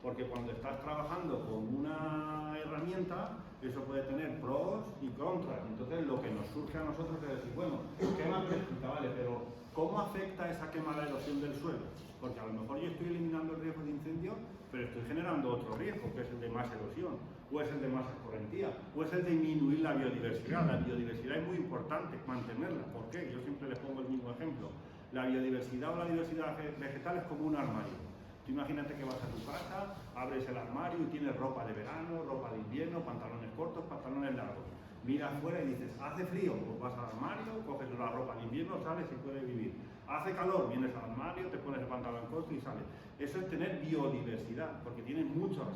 Porque cuando estás trabajando con una herramienta, eso puede tener pros y contras. Entonces lo que nos surge a nosotros es decir, bueno, quema prescrita, vale, pero ¿cómo afecta esa quema a la erosión del suelo? Porque a lo mejor yo estoy eliminando el riesgo de incendio, pero estoy generando otro riesgo, que es el de más erosión, o es el de más escorrentía, o es el de disminuir la biodiversidad. La biodiversidad es muy importante, mantenerla. ¿Por qué? Yo siempre les pongo el mismo ejemplo. La biodiversidad o la diversidad vegetal es como un armario. Tú imagínate que vas a tu casa, abres el armario y tienes ropa de verano, ropa de invierno, pantalones cortos, pantalones largos. Miras afuera y dices, ¿hace frío? Pues vas al armario, coges la ropa de invierno, sales y puedes vivir. ¿Hace calor? Vienes al armario, te pones el pantalón corto y sales. Eso es tener biodiversidad, porque tienes muchas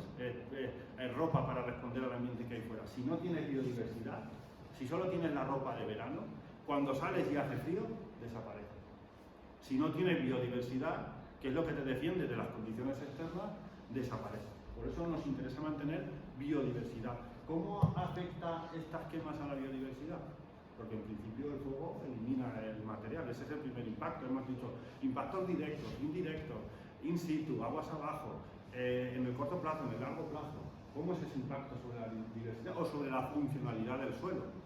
ropa para responder al ambiente que hay fuera. Si no tienes biodiversidad, si solo tienes la ropa de verano, cuando sales y hace frío, desaparece. Si no tienes biodiversidad, que es lo que te defiende de las condiciones externas, desaparece. Por eso nos interesa mantener biodiversidad. ¿Cómo afecta estas quemas a la biodiversidad? Porque en principio el fuego elimina el material, ese es el primer impacto. Hemos dicho impactos directos, indirectos, in situ, aguas abajo, en el corto plazo, en el largo plazo. ¿Cómo es ese impacto sobre la biodiversidad o sobre la funcionalidad del suelo?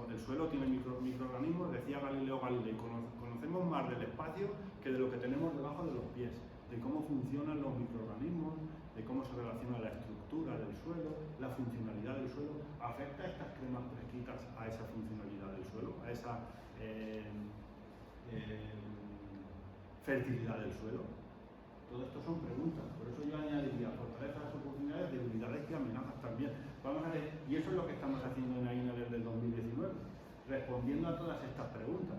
El suelo tiene microorganismos, decía Galileo Galilei, conocemos más del espacio que de lo que tenemos debajo de los pies, de cómo funcionan los microorganismos, de cómo se relaciona la estructura del suelo, la funcionalidad del suelo. ¿Afecta estas cremas prescritas a esa funcionalidad del suelo, a esa fertilidad del suelo? Todo esto son preguntas, por eso yo añadiría fortalezas, oportunidades, debilidades y amenazas también. Vamos a ver, y eso es lo que estamos haciendo en AINA desde el 2019, respondiendo a todas estas preguntas.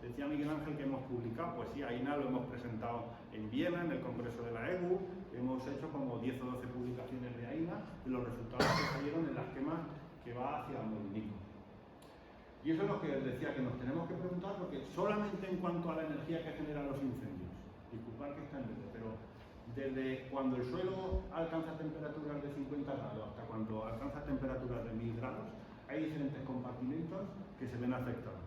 Decía Miguel Ángel que hemos publicado, pues sí, AINA lo hemos presentado en Viena, en el Congreso de la EGU, hemos hecho como 10 o 12 publicaciones de AINA y los resultados que salieron en las quemas que va hacia Molinico. Y eso es lo que les decía, que nos tenemos que preguntar, porque solamente en cuanto a la energía que generan los incendios, disculpad que está en verde, pero desde cuando el suelo alcanza temperaturas de 50 grados hasta cuando alcanza temperaturas de 1000 grados, hay diferentes compartimentos que se ven afectados.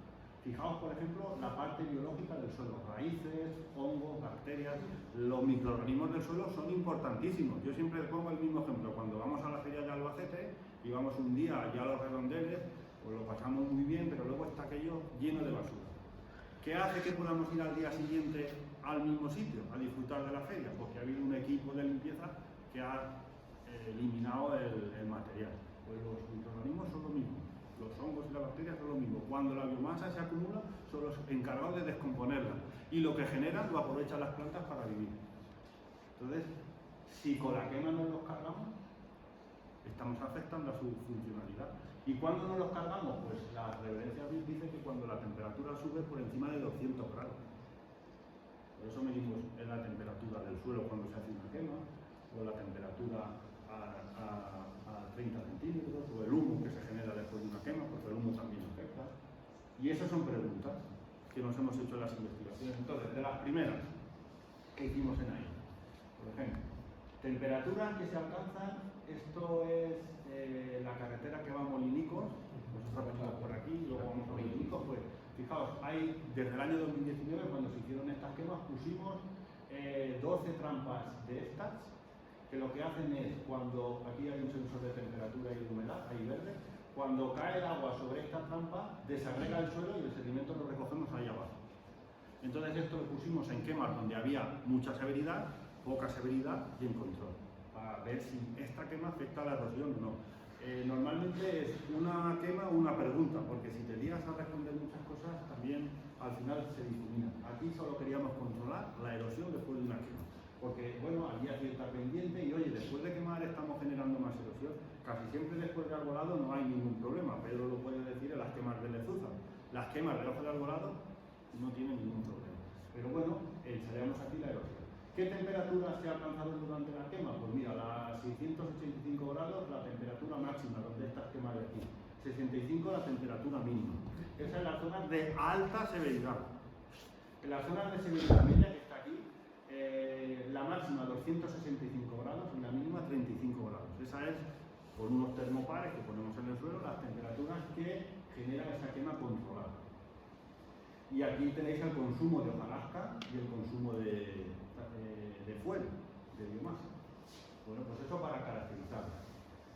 Fijaos, por ejemplo, la parte biológica del suelo, raíces, hongos, bacterias, los microorganismos del suelo son importantísimos. Yo siempre pongo el mismo ejemplo, cuando vamos a la feria de Albacete y vamos un día allá a los redondeles, pues lo pasamos muy bien, pero luego está aquello lleno de basura. ¿Qué hace que podamos ir al día siguiente al mismo sitio, a disfrutar de la feria? Porque ha habido un equipo de limpieza que ha eliminado el material. Pues los microorganismos son lo mismo, los hongos y las bacterias son lo mismo. Cuando la biomasa se acumula, son los encargados de descomponerla. Y lo que generan lo aprovechan las plantas para vivir. Entonces, si con la quema no los cargamos, estamos afectando a su funcionalidad. ¿Y cuándo no los cargamos? Pues la reverencia dice que cuando la temperatura sube por encima de 200 grados. Por eso medimos la temperatura del suelo cuando se hace una quema, o la temperatura a 30 centímetros, o el humo que se genera después de una quema, porque el humo también afecta. Y esas son preguntas que nos hemos hecho en las investigaciones. Entonces, de las primeras que hicimos en AINA, Temperaturas que se alcanzan, esto es la carretera que va a Molinicos, nosotros venimos por aquí, luego vamos a Molinicos, pues fijaos, hay desde el año 2019, cuando se hicieron estas quemas, pusimos 12 trampas de estas, que lo que hacen es, cuando aquí hay un sensor de temperatura y de humedad, ahí verde, cuando cae el agua sobre esta trampa, desagrega el suelo y el sedimento lo recogemos ahí abajo. Entonces esto lo pusimos en quemas donde había mucha severidad, poca severidad y en control, para ver si esta quema afecta a la erosión o no. Normalmente es una quema o una pregunta, porque si te lías a responder muchas cosas, también al final se difumina. Aquí solo queríamos controlar la erosión después de una quema, porque bueno, había cierta pendiente y oye, después de quemar estamos generando más erosión. Casi siempre después de arbolado no hay ningún problema. Pedro lo puede decir en las quemas de lezuza. Las quemas de hoja de arbolado no tienen ningún problema. Pero bueno, ensayamos aquí la erosión. ¿Qué temperatura se ha alcanzado durante la quema? Pues mira, a 685 grados la temperatura máxima donde estas quemas de aquí. 65 la temperatura mínima. Esa es la zona de alta severidad. En la zona de severidad media que está aquí, la máxima 265 grados y la mínima 35 grados. Esa es, con unos termopares que ponemos en el suelo, las temperaturas que genera esa quema controlada. Y aquí tenéis el consumo de hojarasca y el consumo de fuel, de biomasa. Bueno, pues eso para caracterizar.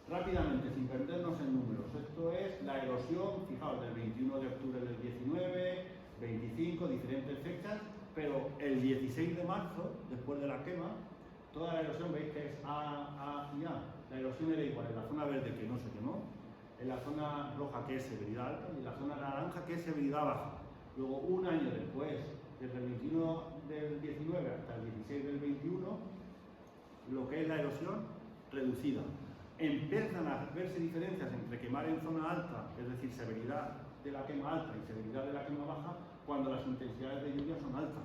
Rápidamente, sin perdernos en números, esto es la erosión, fijaos, del 21 de octubre del 19, 25, diferentes fechas, pero el 16 de marzo, después de la quema, toda la erosión, veis que es A y A. La erosión era igual en la zona verde, que no se quemó, en la zona roja, que es severidad alta, y en la zona naranja, que es severidad baja. Luego, un año después, desde el 21 del 19 hasta el 16 del 21, lo que es la erosión reducida. Empiezan a verse diferencias entre quemar en zona alta, es decir, severidad de la quema alta y severidad de la quema baja, cuando las intensidades de lluvia son altas.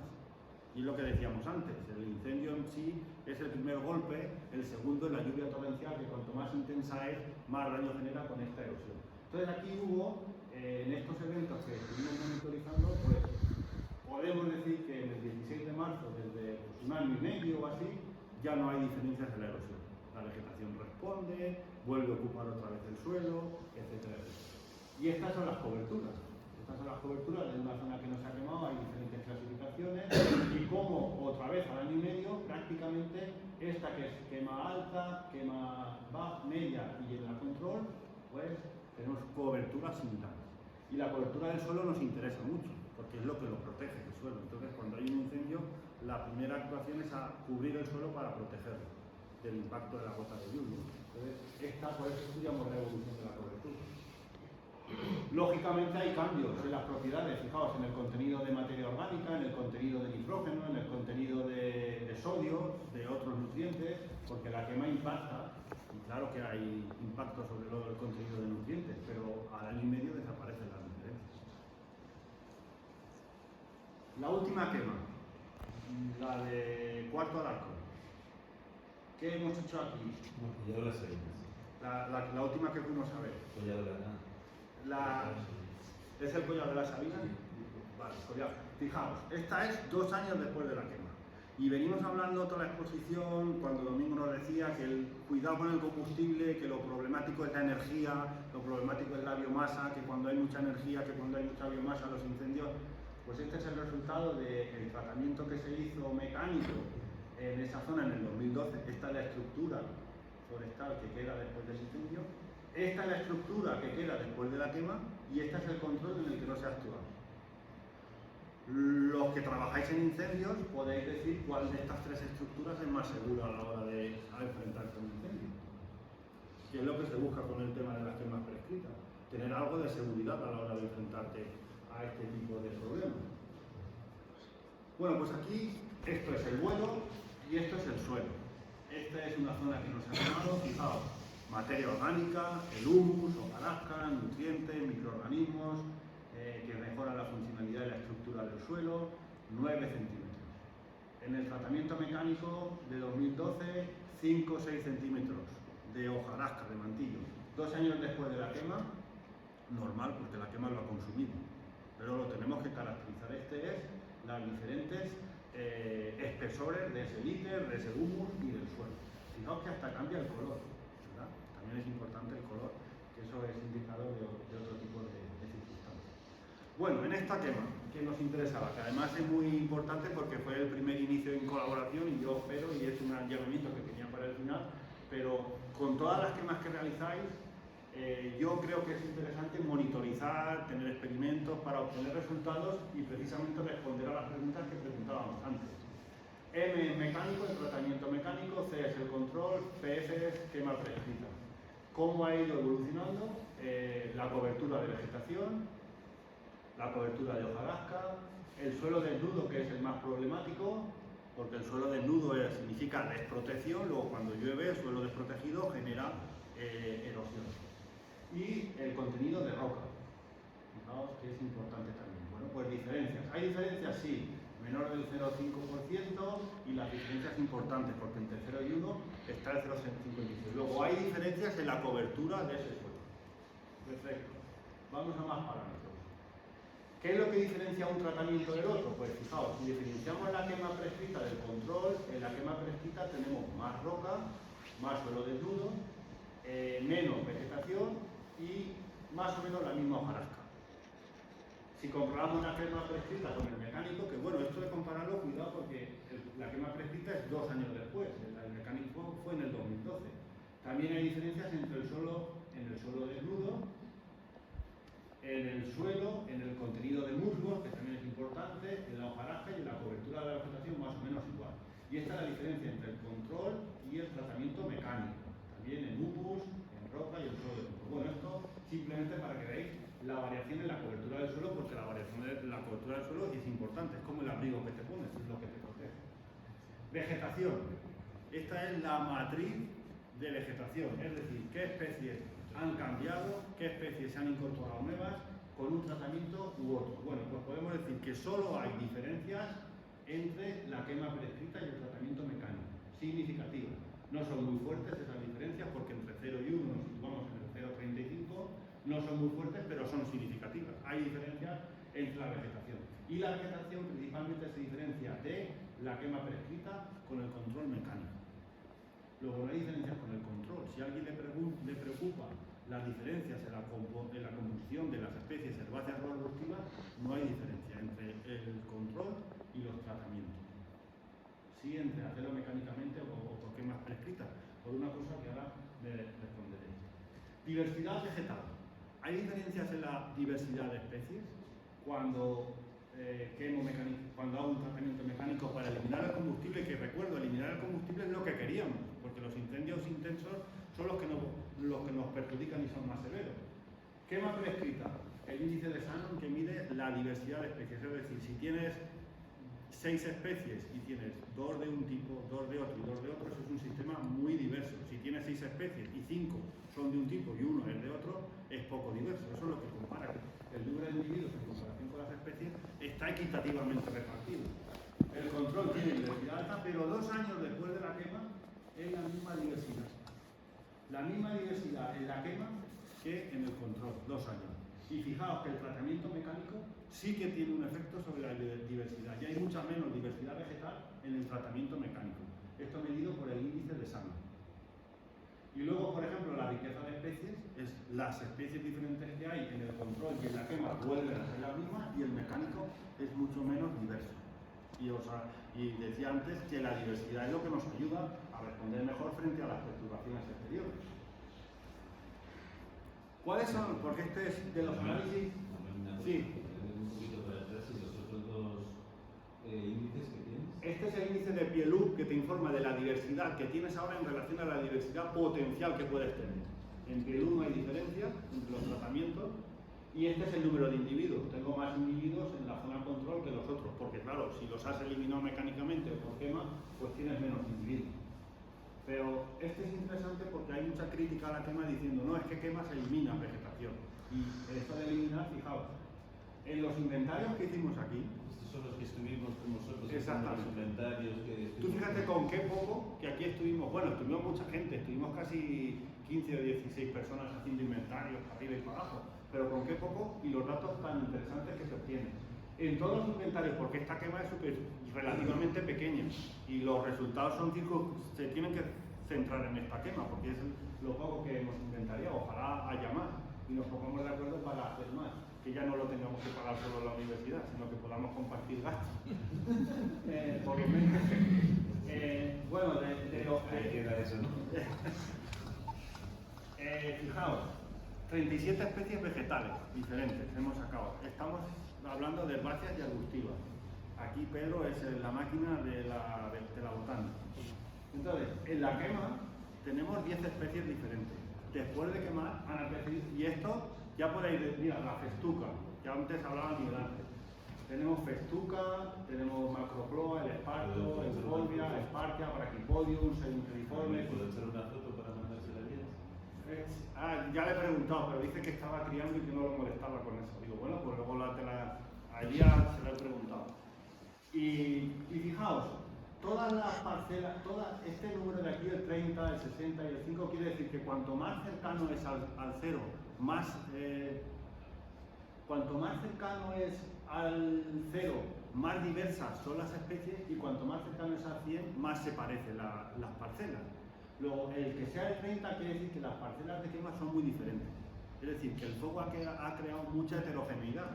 Y lo que decíamos antes, el incendio en sí es el primer golpe, el segundo es la lluvia torrencial, que cuanto más intensa es, más daño genera con esta erosión. Entonces aquí hubo, en estos eventos que estuvimos monitorizando, pues podemos decir que en el 16 de marzo, desde pues, un año y medio o así, ya no hay diferencias en la erosión. La vegetación responde, vuelve a ocupar otra vez el suelo, etcétera, etcétera. Y estas son las coberturas. Estas son las coberturas de una zona que no se ha quemado, hay diferentes clasificaciones, y como otra vez al año y medio, prácticamente esta que es quema alta, quema baja, media y en la control, pues tenemos coberturas similares. Y la cobertura del suelo nos interesa mucho, porque es lo que lo protege el suelo. Entonces, cuando hay un incendio, la primera actuación es a cubrir el suelo para protegerlo del impacto de la gota de lluvia. Entonces, por eso estudiamos la evolución de la cobertura. Lógicamente hay cambios en las propiedades, fijaos, en el contenido de materia orgánica, en el contenido de nitrógeno, en el contenido de sodio, de otros nutrientes, porque la quema impacta, y claro que hay impacto sobre el contenido de nutrientes, pero al año y medio desaparecen las diferencias. La última quema, la de Cuarto Alarcón. ¿Qué hemos hecho aquí? Collado de las Sabinas. La última que fuimos a ver. Collado de la ¿Es el Collado de la Sabina? Sí. Vale, Collado. Fijaos, esta es 2 años después de la quema. Y venimos hablando toda la exposición, cuando Domingo nos decía que el cuidado con el combustible, que lo problemático es la energía, lo problemático es la biomasa, que cuando hay mucha energía, que cuando hay mucha biomasa, los incendios. Pues este es el resultado del tratamiento que se hizo mecánico en esa zona en el 2012. Esta es la estructura forestal que queda después del incendio. Esta es la estructura que queda después de la quema y este es el control en el que no se ha actuado. Los que trabajáis en incendios podéis decir cuál de estas 3 estructuras es más segura a la hora de enfrentarse a un incendio. Que es lo que se busca con el tema de las quemas prescritas. Tener algo de seguridad a la hora de enfrentarte a este tipo de problemas. Bueno, pues aquí esto es el vuelo y esto es el suelo. Esta es una zona que nos ha quemado, fijaos, materia orgánica, el humus, hojarasca, nutrientes, microorganismos, que mejoran la funcionalidad y la estructura del suelo, 9 centímetros. En el tratamiento mecánico de 2012, 5 o 6 centímetros de hojarasca, de mantillo. 2 años después de la quema, normal, porque la quema lo ha consumido, pero lo tenemos que caracterizar. Este es las diferentes espesores de ese líter, de ese humus y del suelo. fijaos que hasta cambia el color, ¿verdad? También es importante el color, que eso es indicador de otro tipo de circunstancias. Bueno, en esta quema, que nos interesaba, que además es muy importante porque fue el primer inicio en colaboración y yo espero, y es un llamamiento que tenía para el final, pero con todas las quemas que realizáis, yo creo que es interesante monitorizar, tener experimentos para obtener resultados y precisamente responder a las preguntas que preguntábamos antes. M es mecánico, el tratamiento mecánico, C es el control, PF es quema prescrita. ¿Cómo ha ido evolucionando? La cobertura de vegetación, la cobertura de hojarasca, el suelo desnudo, que es el más problemático, porque el suelo desnudo significa desprotección, luego cuando llueve el suelo desprotegido genera erosión. Y el contenido de roca, fijaos que es importante también. Bueno, pues diferencias. ¿Hay diferencias? Sí, menor del 0,5% y las diferencias importantes, porque entre 0 y 1 está el 0,55. Luego hay diferencias en la cobertura de ese suelo. Perfecto. Vamos a más parámetros. ¿Qué es lo que diferencia un tratamiento del otro? Pues fijaos, si diferenciamos la quema prescrita del control, en la quema prescrita tenemos más roca, más suelo desnudo, menos vegetación y más o menos la misma hojarasca. Si comparamos la quema prescrita con el mecánico, que bueno, esto de compararlo, cuidado porque la quema prescrita es 2 años después, el mecánico fue en el 2012. También hay diferencias entre el suelo desnudo, en el suelo, en el contenido de musgos, que también es importante, en la hojarasca y en la cobertura de la vegetación más o menos igual. Y esta es la diferencia entre el control y el tratamiento mecánico, también en humus, en roca y en suelo desnudo. Bueno, esto simplemente para que veáis la variación en la cobertura del suelo, porque la variación de la cobertura del suelo es importante, es como el abrigo que te pones, es lo que te protege. Vegetación. Esta es la matriz de vegetación, es decir, qué especies han cambiado, qué especies se han incorporado nuevas con un tratamiento u otro. Bueno, pues podemos decir que solo hay diferencias entre la quema prescrita y el tratamiento mecánico, significativas. No son muy fuertes esas diferencias porque entre 0 y 1 nos situamos en el 0,35, no son muy fuertes pero son significativas. Hay diferencias entre la vegetación. Y la vegetación principalmente se diferencia de la quema prescrita con el control mecánico. Luego no hay diferencias con el control. Si a alguien le preocupa las diferencias en la composición de las especies herbáceas o arbustivas, no hay diferencia entre el control y los tratamientos. Sí, entre hacerlo mecánicamente o por quemas prescritas, por una cosa que ahora le responderé. Diversidad vegetal. ¿Hay diferencias en la diversidad de especies? Cuando hago un tratamiento mecánico para eliminar el combustible, que recuerdo, eliminar el combustible es lo que queríamos, porque los incendios intensos son los que nos perjudican y son más severos. Quema prescrita, el índice de Shannon que mide la diversidad de especies, es decir, si tienes 6 especies y tienes 2 de un tipo, 2 de otro y 2 de otro, eso es un sistema muy diverso. Si tienes 6 especies y 5 son de un tipo y 1 es de otro, es poco diverso. Eso es lo que compara. El número de individuos en comparación con las especies está equitativamente repartido. El control tiene diversidad alta, pero 2 años después de la quema es la misma diversidad. La misma diversidad en la quema que en el control, 2 años. Y fijaos que el tratamiento mecánico sí que tiene un efecto sobre la diversidad. Ya hay mucha menos diversidad vegetal en el tratamiento mecánico. Esto medido por el índice de Shannon. Y luego, por ejemplo, la riqueza de especies es las especies diferentes que hay en el control y en la quema vuelven a ser las mismas y el mecánico es mucho menos diverso. Y decía antes que la diversidad es lo que nos ayuda a responder mejor frente a las perturbaciones exteriores. ¿Cuáles son? Porque este es de los análisis. Sí. Un poquito para atrás y los otros 2 índices que tienes. Este es el índice de Pielup que te informa de la diversidad que tienes ahora en relación a la diversidad potencial que puedes tener. En Pielup no hay diferencia entre los tratamientos y este es el número de individuos. Tengo más individuos en la zona control que los otros, porque claro, si los has eliminado mecánicamente o por quema, pues tienes menos individuos. Pero este es interesante porque hay mucha crítica a la quema diciendo no, es que quema se elimina vegetación. Y esto de eliminar, fijaos, en los inventarios que hicimos aquí, estos son los que estuvimos con vosotros. Exactamente. Los inventarios que tú fíjate con qué poco, que aquí estuvimos mucha gente, estuvimos casi 15 o 16 personas haciendo inventarios para arriba y para abajo, pero con qué poco y los datos tan interesantes que se obtienen. En todos los inventarios, porque esta quema es relativamente pequeña y los resultados se tienen que centrar en esta quema, porque es lo poco que nos inventaría. Ojalá haya más y nos pongamos de acuerdo para hacer más, que ya no lo tengamos que pagar solo la universidad, sino que podamos compartir gastos. Por lo menos, bueno, de lo Ahí queda eso, ¿no? Fijaos, 37 especies vegetales diferentes hemos sacado. Estamos hablando de herbáceas y arbustivas. Aquí Pedro es la máquina de la botánica. Entonces, en la quema tenemos 10 especies diferentes. Después de quemar han aparecido, y esto ya podéis ver, mira, la festuca, que antes hablaba Miguel Ángel. Tenemos festuca, tenemos macrocloa, el esparto, euphorbia, espartia, brachypodium, sedentariforme. ¿Puedo echar una foto para mandársela bien? Ya le he preguntado, pero dice que estaba criando y que no lo molestaba con eso. Digo, bueno, pues luego allí se lo he preguntado. Y fijaos, todas las parcelas, este número de aquí, el 30, el 60 y el 5, quiere decir que cuanto más cercano es al cero, cuanto más cercano es al cero, más diversas son las especies, y cuanto más cercano es al 100, más se parecen las parcelas. Luego, el que sea el 30 quiere decir que las parcelas de quema son muy diferentes. Es decir, que el fuego ha creado mucha heterogeneidad,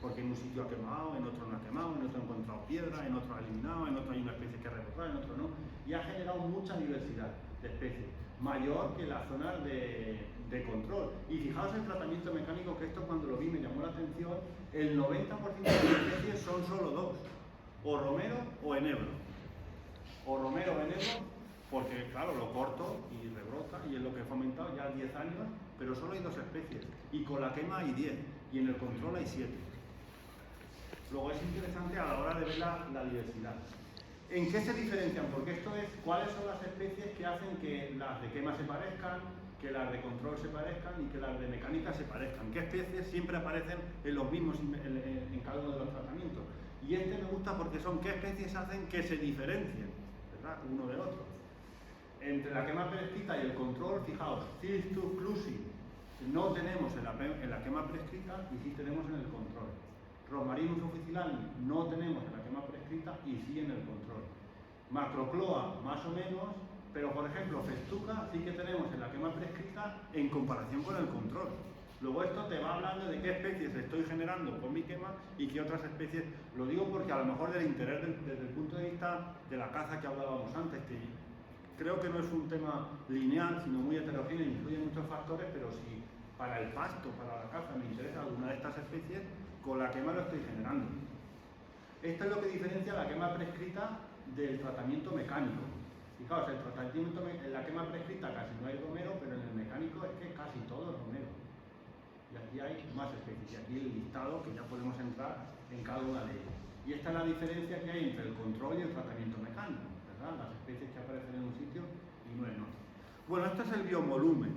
porque en un sitio ha quemado, en otro no ha quemado, en otro ha encontrado piedra, en otro ha eliminado, en otro hay una especie que ha rebotado, en otro no, y ha generado mucha diversidad de especies, mayor que las zonas de control. Y fijaos el tratamiento mecánico, que esto cuando lo vi me llamó la atención. El 90% de las especies son solo dos, o romero o enebro. O romero o enebro, porque claro, lo corto y rebrota, y es lo que he fomentado ya 10 años, pero solo hay dos especies, y con la quema hay 10, y en el control hay 7. Luego es interesante a la hora de ver la diversidad. ¿En qué se diferencian? Porque esto es cuáles son las especies que hacen que las de quema se parezcan, que las de control se parezcan y que las de mecánica se parezcan. ¿Qué especies siempre aparecen en los mismos en cada uno de los tratamientos? Y este me gusta porque son qué especies hacen que se diferencien, ¿verdad?, uno del otro. Entre la quema prescrita y el control, fijaos, Cistus clusi no tenemos en la quema prescrita y sí tenemos en el control. Rosmarinus officinalis no tenemos en la quema prescrita y sí en el control. Macrocloa más o menos, pero por ejemplo festuca sí que tenemos en la quema prescrita en comparación con el control. Luego esto te va hablando de qué especies estoy generando con mi quema y qué otras especies. Lo digo porque a lo mejor del interés desde el punto de vista de la caza que hablábamos antes, que creo que no es un tema lineal, sino muy heterogéneo, incluye muchos factores, pero si para el pasto, para la caza, me interesa alguna de estas especies, con la quema lo estoy generando. Esto es lo que diferencia la quema prescrita del tratamiento mecánico. Fijaos, en la quema prescrita casi no hay romero, pero en el mecánico es que casi todo es romero. Y aquí hay más especies, y aquí el listado que ya podemos entrar en cada una de ellas. Y esta es la diferencia que hay entre el control y el tratamiento mecánico, ¿verdad? Las especies que aparecen en un sitio y no en otro. Bueno, esto es el biovolumen.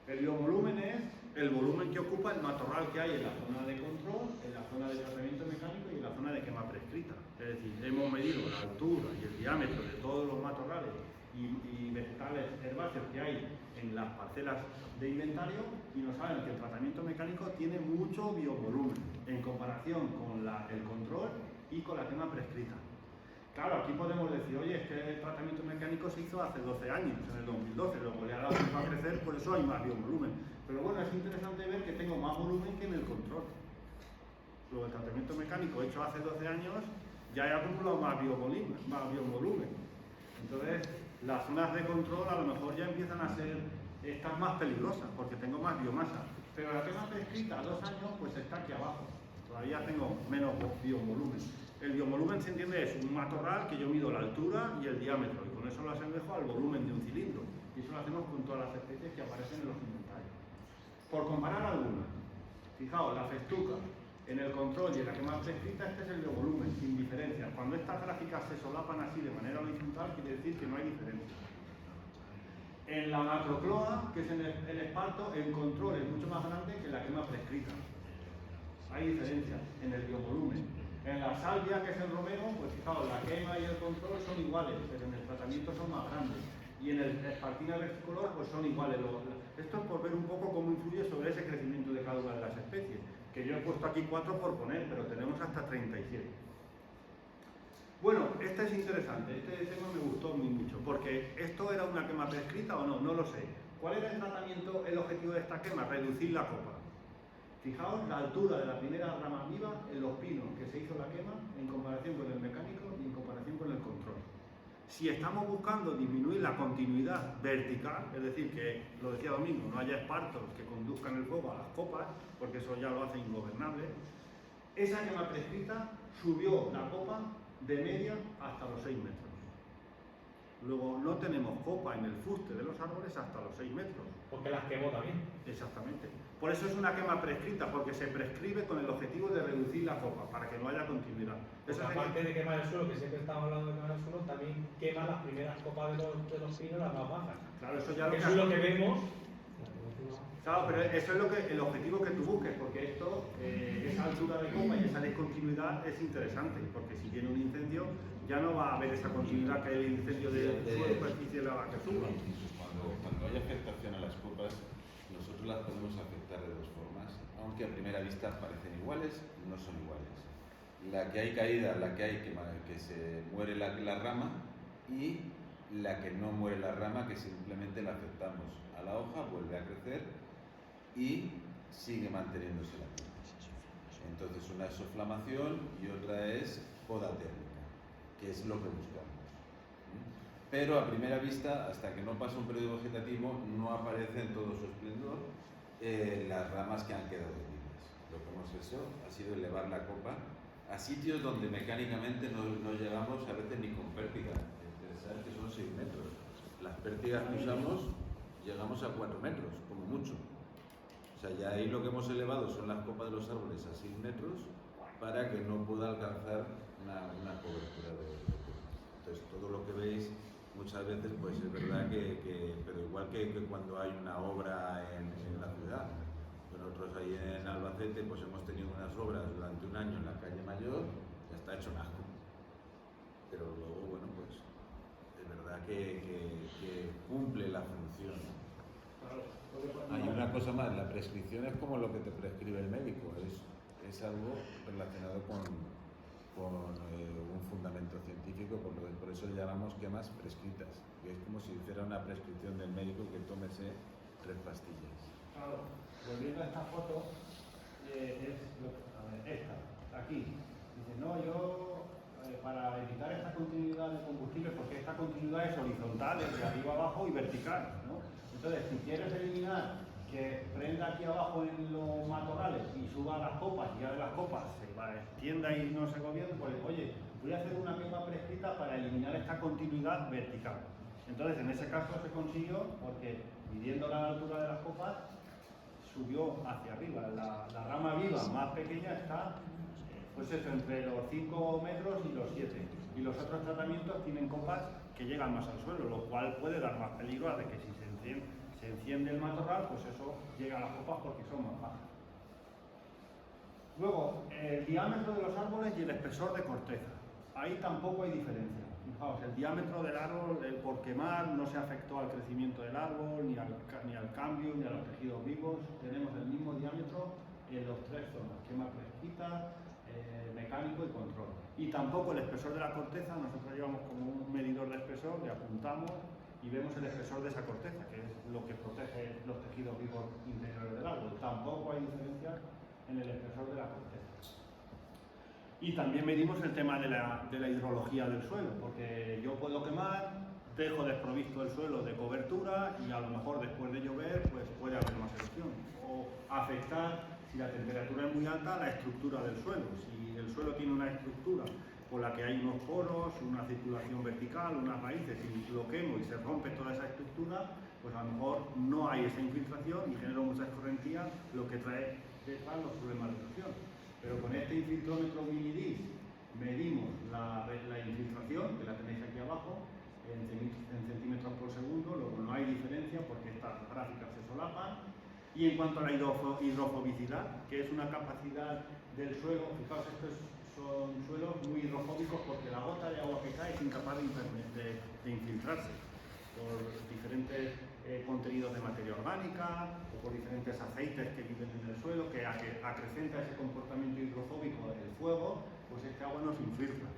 El biovolumen es el volumen que ocupa el matorral que hay en la zona de control, en la zona de tratamiento mecánico y en la zona de quema prescrita. Es decir, hemos medido la altura y el diámetro de todos los matorrales y vegetales herbáceos que hay en las parcelas de inventario, y nos saben que el tratamiento mecánico tiene mucho biovolumen en comparación con el control y con la quema prescrita. Claro, aquí podemos decir, oye, es que el tratamiento mecánico se hizo hace 12 años, en el 2012, luego le ha dado tiempo a crecer, por eso hay más biovolumen. Pero bueno, es interesante ver que tengo más volumen que en el control. Luego el tratamiento mecánico hecho hace 12 años ya he acumulado más biovolumen. Entonces, las zonas de control a lo mejor ya empiezan a ser estas más peligrosas, porque tengo más biomasa. Pero la quema prescrita a 2 años, pues está aquí abajo. Todavía tengo menos biovolumen. El biovolumen, se entiende, es un matorral que yo mido la altura y el diámetro, y con eso lo asemejo al volumen de un cilindro. Y eso lo hacemos con todas las especies que aparecen en los inventarios. Por comparar algunas, fijaos, la festuca, en el control y en la quema prescrita, este es el biovolumen, sin diferencia. Cuando estas gráficas se solapan así de manera horizontal, quiere decir que no hay diferencia. En la macrocloa, que es en el esparto, el control es mucho más grande que la quema prescrita. Hay diferencias en el biovolumen. En la salvia, que es el romero, pues fijaos, la quema y el control son iguales, pero en el tratamiento son más grandes. Y en el espartina versicolor, pues son iguales. Esto es por ver un poco cómo influye sobre ese crecimiento de cada una de las especies. Que yo he puesto aquí 4 por poner, pero tenemos hasta 37. Bueno, este es interesante, este tema me gustó muy mucho, porque ¿esto era una quema prescrita o no? No lo sé. ¿Cuál era el tratamiento, el objetivo de esta quema? Reducir la copa. Fijaos la altura de la primera rama viva en los pinos que se hizo la quema en comparación con el mecánico y en comparación con el control. Si estamos buscando disminuir la continuidad vertical, es decir, que, lo decía Domingo, no haya espartos que conduzcan el fuego a las copas, porque eso ya lo hace ingobernable, esa quema prescrita subió la copa de media hasta los 6 metros. Luego no tenemos copa en el fuste de los árboles hasta los 6 metros. Porque las quemó también. Exactamente. Por eso es una quema prescrita, porque se prescribe con el objetivo de reducir la copa, para que no haya continuidad. Pues aparte de quemar el suelo, que siempre estamos hablando de quemar el suelo, también quema las primeras copas de los pinos, las más bajas. Claro, eso ya eso es lo que vemos. Claro, pero eso es lo que, el objetivo que tú busques, porque esto, esa altura de copa y esa discontinuidad es interesante, porque si viene un incendio, ya no va a haber esa continuidad que el incendio de superficie la que suba. Cuando hay afectación a las copas, nosotros las podemos afectar de dos formas, aunque a primera vista parecen iguales, no son iguales. La que hay caída, la que hay que se muere la rama, y la que no muere la rama, que simplemente la afectamos a la hoja, vuelve a crecer y sigue manteniéndose la copa. Entonces una es soflamación y otra es poda térmica, que es lo que buscamos. Pero a primera vista, hasta que no pasa un periodo vegetativo, no aparece en todo su esplendor las ramas que han quedado vivas. Lo que hemos hecho ha sido elevar la copa a sitios donde mecánicamente no llegamos a veces ni con pértiga. Pensar que son 6 metros. Las pértigas que usamos llegamos a 4 metros, como mucho. O sea, ya ahí lo que hemos elevado son las copas de los árboles a 6 metros para que no pueda alcanzar una cobertura de copa. Entonces, todo lo que veis muchas veces, pues es verdad pero igual que cuando hay una obra en la ciudad. Nosotros ahí en Albacete pues hemos tenido unas obras durante un año en la calle Mayor, ya está hecho un asco. Pero luego, bueno, pues es verdad que cumple la función. Hay una cosa más, la prescripción es como lo que te prescribe el médico, es algo relacionado con un fundamento científico, por eso llamamos quemas prescritas, que es como si hiciera una prescripción del médico que tómese 3 pastillas. Claro, volviendo a esta foto, es esta, aquí. Dice, no, yo para evitar esta continuidad de combustible, porque esta continuidad es horizontal, es de arriba abajo y vertical, ¿no? Entonces, si quieres eliminar que prenda aquí abajo en los matorrales y suba a las copas, y ya de las copas se extienda y no se gobierne, pues oye, voy a hacer una quema prescrita para eliminar esta continuidad vertical. Entonces, en ese caso se consiguió porque, midiendo la altura de las copas, subió hacia arriba. La rama viva más pequeña está, pues eso, entre los 5 metros y los 7. Y los otros tratamientos tienen copas que llegan más al suelo, lo cual puede dar más peligro a de que si se enciende el matorral, pues eso llega a las copas porque son más bajas. Luego, el diámetro de los árboles y el espesor de corteza. Ahí tampoco hay diferencia. Fijaos, el diámetro del árbol, por quemar, no se afectó al crecimiento del árbol, ni al cambio, ni a los tejidos vivos. Tenemos el mismo diámetro en las 3 zonas, quema prescrita, mecánico y control. Y tampoco el espesor de la corteza, nosotros llevamos como un medidor de espesor, le apuntamos y vemos el espesor de esa corteza, que es lo que protege los tejidos vivos interiores del árbol. Tampoco hay diferencia en el espesor de la corteza. Y también medimos el tema de la hidrología del suelo, porque yo puedo quemar, dejo desprovisto el suelo de cobertura y a lo mejor después de llover pues puede haber más erosión. O afectar, si la temperatura es muy alta, la estructura del suelo. Si el suelo tiene una estructura por la que hay unos poros, una circulación vertical, unas raíces, y lo quemo y se rompe toda esa estructura, pues a lo mejor no hay esa infiltración y genera mucha escorrentía, lo que trae detrás los problemas de erosión. Pero con este infiltrómetro Millidis medimos la infiltración, que la tenéis aquí abajo, en centímetros por segundo, luego no hay diferencia porque estas gráficas se solapan. Y en cuanto a la hidrofobicidad, que es una capacidad del suelo, fijaos, son suelos muy hidrofóbicos porque la gota de agua que cae es incapaz de infiltrarse por diferentes contenidos de materia orgánica o por diferentes aceites que viven en el suelo, que acrecenta ese comportamiento hidrofóbico del fuego, pues este agua no se infiltra.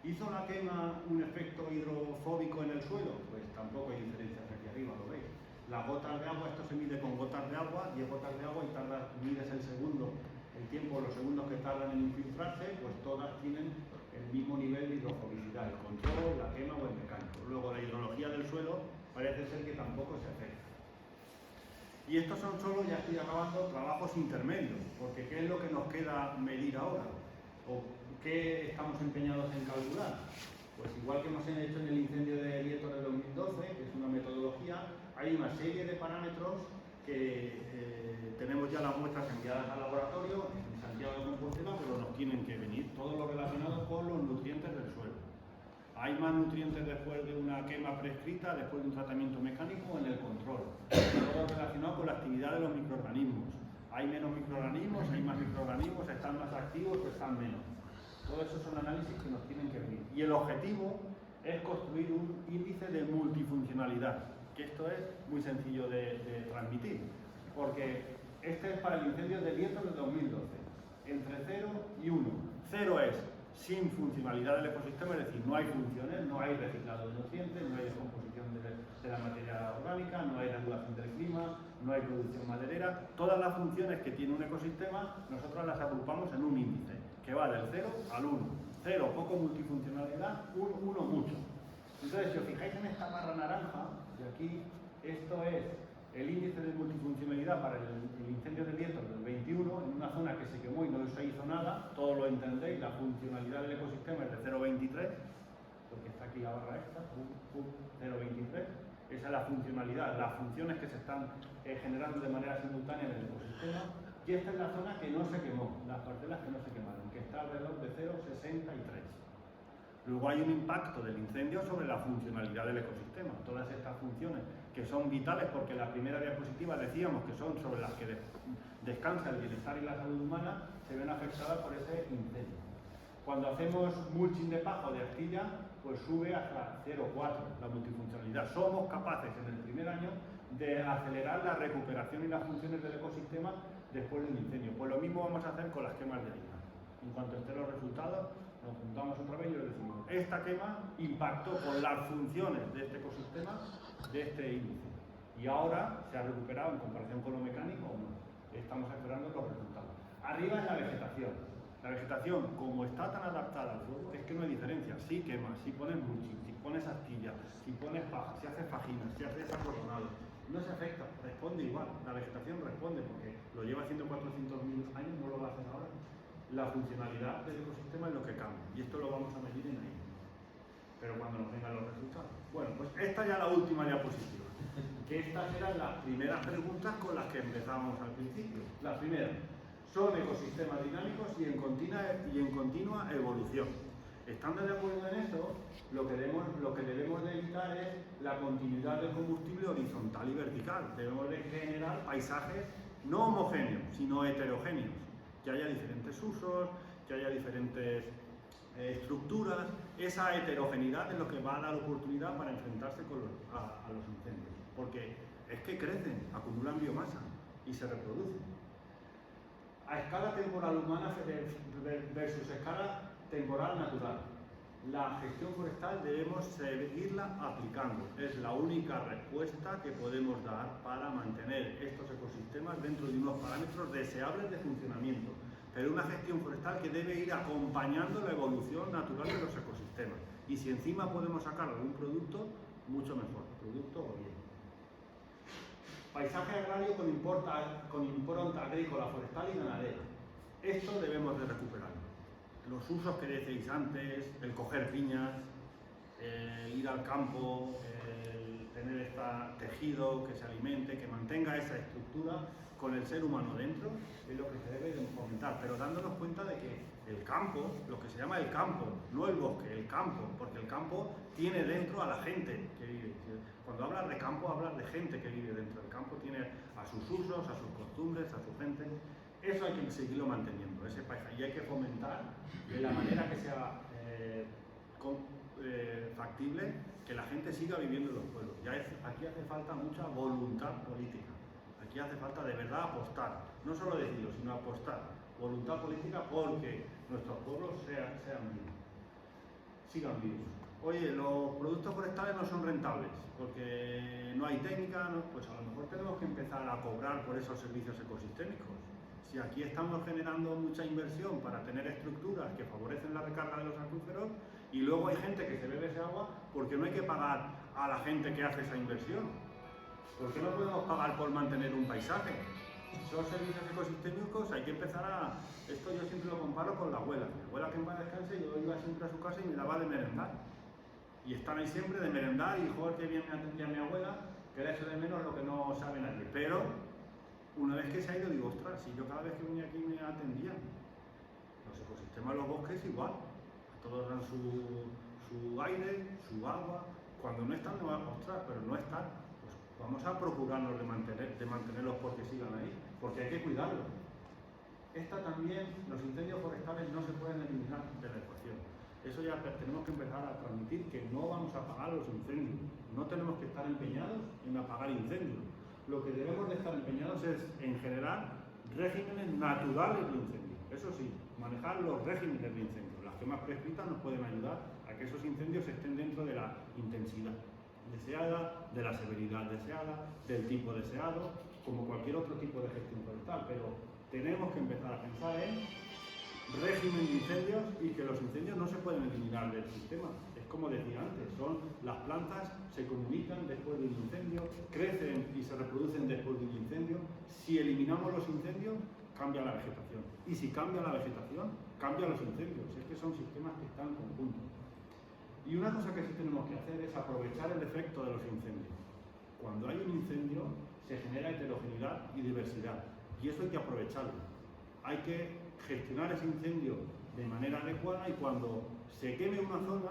¿Hizo la quema un efecto hidrofóbico en el suelo? Pues tampoco hay diferencias aquí arriba, lo veis. Las gotas de agua, esto se mide con gotas de agua, 10 gotas de agua y mides el segundo, el tiempo, los segundos que tardan en infiltrarse, pues todas tienen el mismo nivel de hidrofobicidad, el control, la quema o el mecánico. Luego la hidrología del suelo parece ser que tampoco se afecta. Y estos son solo, ya estoy acabando, trabajos intermedios, porque ¿qué es lo que nos queda medir ahora? ¿O qué estamos empeñados en calcular? Pues igual que hemos hecho en el incendio de Lieto de 2012, que es una metodología, hay una serie de parámetros que tenemos ya las muestras enviadas al laboratorio en Santiago de Compostela, pero nos tienen que venir todo lo relacionado con los nutrientes del suelo. Hay más nutrientes después de una quema prescrita, después de un tratamiento mecánico en el control. Todo relacionado con la actividad de los microorganismos. Hay menos microorganismos, hay más microorganismos, están más activos o están menos. Todo eso son análisis que nos tienen que venir. Y el objetivo es construir un índice de multifuncionalidad, que esto es muy sencillo de transmitir, porque este es para el incendio de Lieto del 2012, entre 0 y 1. 0 es sin funcionalidad del ecosistema, es decir, no hay funciones, no hay reciclado de nutrientes, no hay descomposición de la materia orgánica, no hay regulación del clima, no hay producción maderera. Todas las funciones que tiene un ecosistema, nosotros las agrupamos en un índice, que va del 0 al 1. 0, poco multifuncionalidad, 1 mucho. Entonces, si os fijáis en esta barra naranja, de aquí, esto es el índice de multifuncionalidad para el incendio de Lieto del 21, en una zona que se quemó y no se hizo nada, todo lo entendéis, la funcionalidad del ecosistema es de 0,23, porque está aquí la barra esta, 0,23, esa es la funcionalidad, las funciones que se están generando de manera simultánea en el ecosistema, y esta es la zona que no se quemó, las parcelas que no se quemaron, que está alrededor de 0,63. Luego hay un impacto del incendio sobre la funcionalidad del ecosistema. Todas estas funciones que son vitales, porque en la primera diapositiva decíamos que son sobre las que descansa el bienestar y la salud humana, se ven afectadas por ese incendio. Cuando hacemos mulching de paja o de arcilla, pues sube hasta 0,4 la multifuncionalidad. Somos capaces en el primer año de acelerar la recuperación y las funciones del ecosistema después de un incendio. Pues lo mismo vamos a hacer con las quemas de harina. En cuanto estén los resultados, nos juntamos otra vez y les decimos, esta quema impactó con las funciones de este ecosistema, de este índice. Y ahora se ha recuperado en comparación con lo mecánico o no. Estamos esperando los resultados. Arriba es la vegetación. La vegetación, como está tan adaptada al fuego, es que no hay diferencia. Si quemas, si pones mulching, si pones astilla, si pones paja, si haces fajinas, si haces acordonado, no se afecta, responde igual. La vegetación responde porque lo lleva haciendo 400.000 años, no lo va a hacer ahora. La funcionalidad del ecosistema es lo que cambia y esto lo vamos a medir en ahí, pero cuando nos vengan los resultados. Bueno, pues esta ya la última diapositiva, que estas eran las primeras preguntas con las que empezábamos al principio. La primera, son ecosistemas dinámicos y en continua evolución. Estando de acuerdo en eso, lo que debemos de evitar es la continuidad del combustible horizontal y vertical. Debemos de generar paisajes no homogéneos, sino heterogéneos. Que haya diferentes usos, que haya diferentes estructuras. Esa heterogeneidad es lo que va a dar oportunidad para enfrentarse a los incendios. Porque es que crecen, acumulan biomasa y se reproducen. A escala temporal humana versus escala temporal natural. La gestión forestal debemos seguirla aplicando. Es la única respuesta que podemos dar para mantener estos ecosistemas dentro de unos parámetros deseables de funcionamiento. Pero una gestión forestal que debe ir acompañando la evolución natural de los ecosistemas. Y si encima podemos sacar algún producto, mucho mejor. Producto o bien. Paisaje agrario con impronta agrícola, forestal y ganadera. Esto debemos de recuperarlo. Los usos que decíais antes, el coger piñas, el ir al campo, el tener este tejido que se alimente, que mantenga esa estructura con el ser humano dentro, es lo que se debe de fomentar, pero dándonos cuenta de que el campo, lo que se llama el campo, no el bosque, el campo, porque el campo tiene dentro a la gente que vive. Cuando hablas de campo, hablas de gente que vive dentro. El campo tiene a sus usos, a sus costumbres, a su gente. Eso hay que seguirlo manteniendo, ese paisaje, y hay que fomentar de la manera que sea factible que la gente siga viviendo en los pueblos. Aquí hace falta mucha voluntad política, aquí hace falta de verdad apostar, no solo decirlo, sino apostar, voluntad política porque nuestros pueblos sean vivos. sigan vivos. Oye, los productos forestales no son rentables porque no hay técnica, ¿no? Pues a lo mejor tenemos que empezar a cobrar por esos servicios ecosistémicos. Si aquí estamos generando mucha inversión para tener estructuras que favorecen la recarga de los acuíferos y luego hay gente que se bebe ese agua porque no hay que pagar a la gente que hace esa inversión. ¿Por qué no podemos pagar por mantener un paisaje? Esos servicios ecosistémicos hay que empezar a... Esto yo siempre lo comparo con la abuela. Mi abuela que en paz descanse, yo iba siempre a su casa y me daba de merendar. Y están ahí siempre de merendar y joder que bien me atendía mi abuela, que era eso de menos lo que no sabe nadie. Pero una vez que se ha ido digo, ostras, si yo cada vez que venía aquí me atendían. Los ecosistemas de los bosques igual. A todos dan su aire, su agua. Cuando no están, no, ostras, pero no están. Pues vamos a procurarnos de mantenerlos porque sigan ahí, porque hay que cuidarlos. Esta también, los incendios forestales no se pueden eliminar de la ecuación. Eso ya tenemos que empezar a transmitir que no vamos a apagar los incendios. No tenemos que estar empeñados en apagar incendios. Lo que debemos de estar empeñados es en generar regímenes naturales de incendio. Eso sí, manejar los regímenes de incendio. Las quemas prescritas nos pueden ayudar a que esos incendios estén dentro de la intensidad deseada, de la severidad deseada, del tipo deseado, como cualquier otro tipo de gestión forestal. Pero tenemos que empezar a pensar en régimen de incendios y que los incendios no se pueden eliminar del sistema. Es como decía antes, las plantas se comunican después de un incendio, crecen y se reproducen después de un incendio. Si eliminamos los incendios, cambia la vegetación. Y si cambia la vegetación, cambian los incendios. Es que son sistemas que están conjuntos. Y una cosa que sí tenemos que hacer es aprovechar el efecto de los incendios. Cuando hay un incendio, se genera heterogeneidad y diversidad. Y eso hay que aprovecharlo. Hay que gestionar ese incendio de manera adecuada y cuando se queme una zona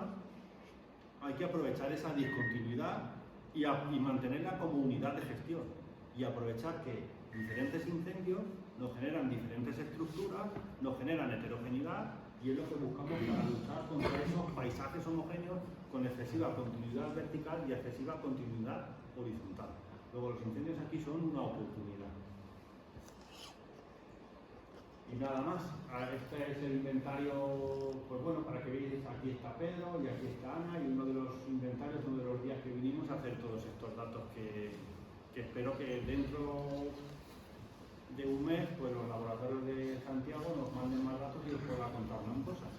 hay que aprovechar esa discontinuidad y mantenerla como unidad de gestión y aprovechar que diferentes incendios nos generan diferentes estructuras, nos generan heterogeneidad y es lo que buscamos para luchar contra esos paisajes homogéneos con excesiva continuidad vertical y excesiva continuidad horizontal. Luego los incendios aquí son una oportunidad. Y nada más, este es el inventario, pues bueno, para que veáis, aquí está Pedro y aquí está Ana, y uno de los inventarios, uno de los días que vinimos a hacer todos estos datos que espero que dentro de un mes, pues los laboratorios de Santiago nos manden más datos y os pueda contar más cosas.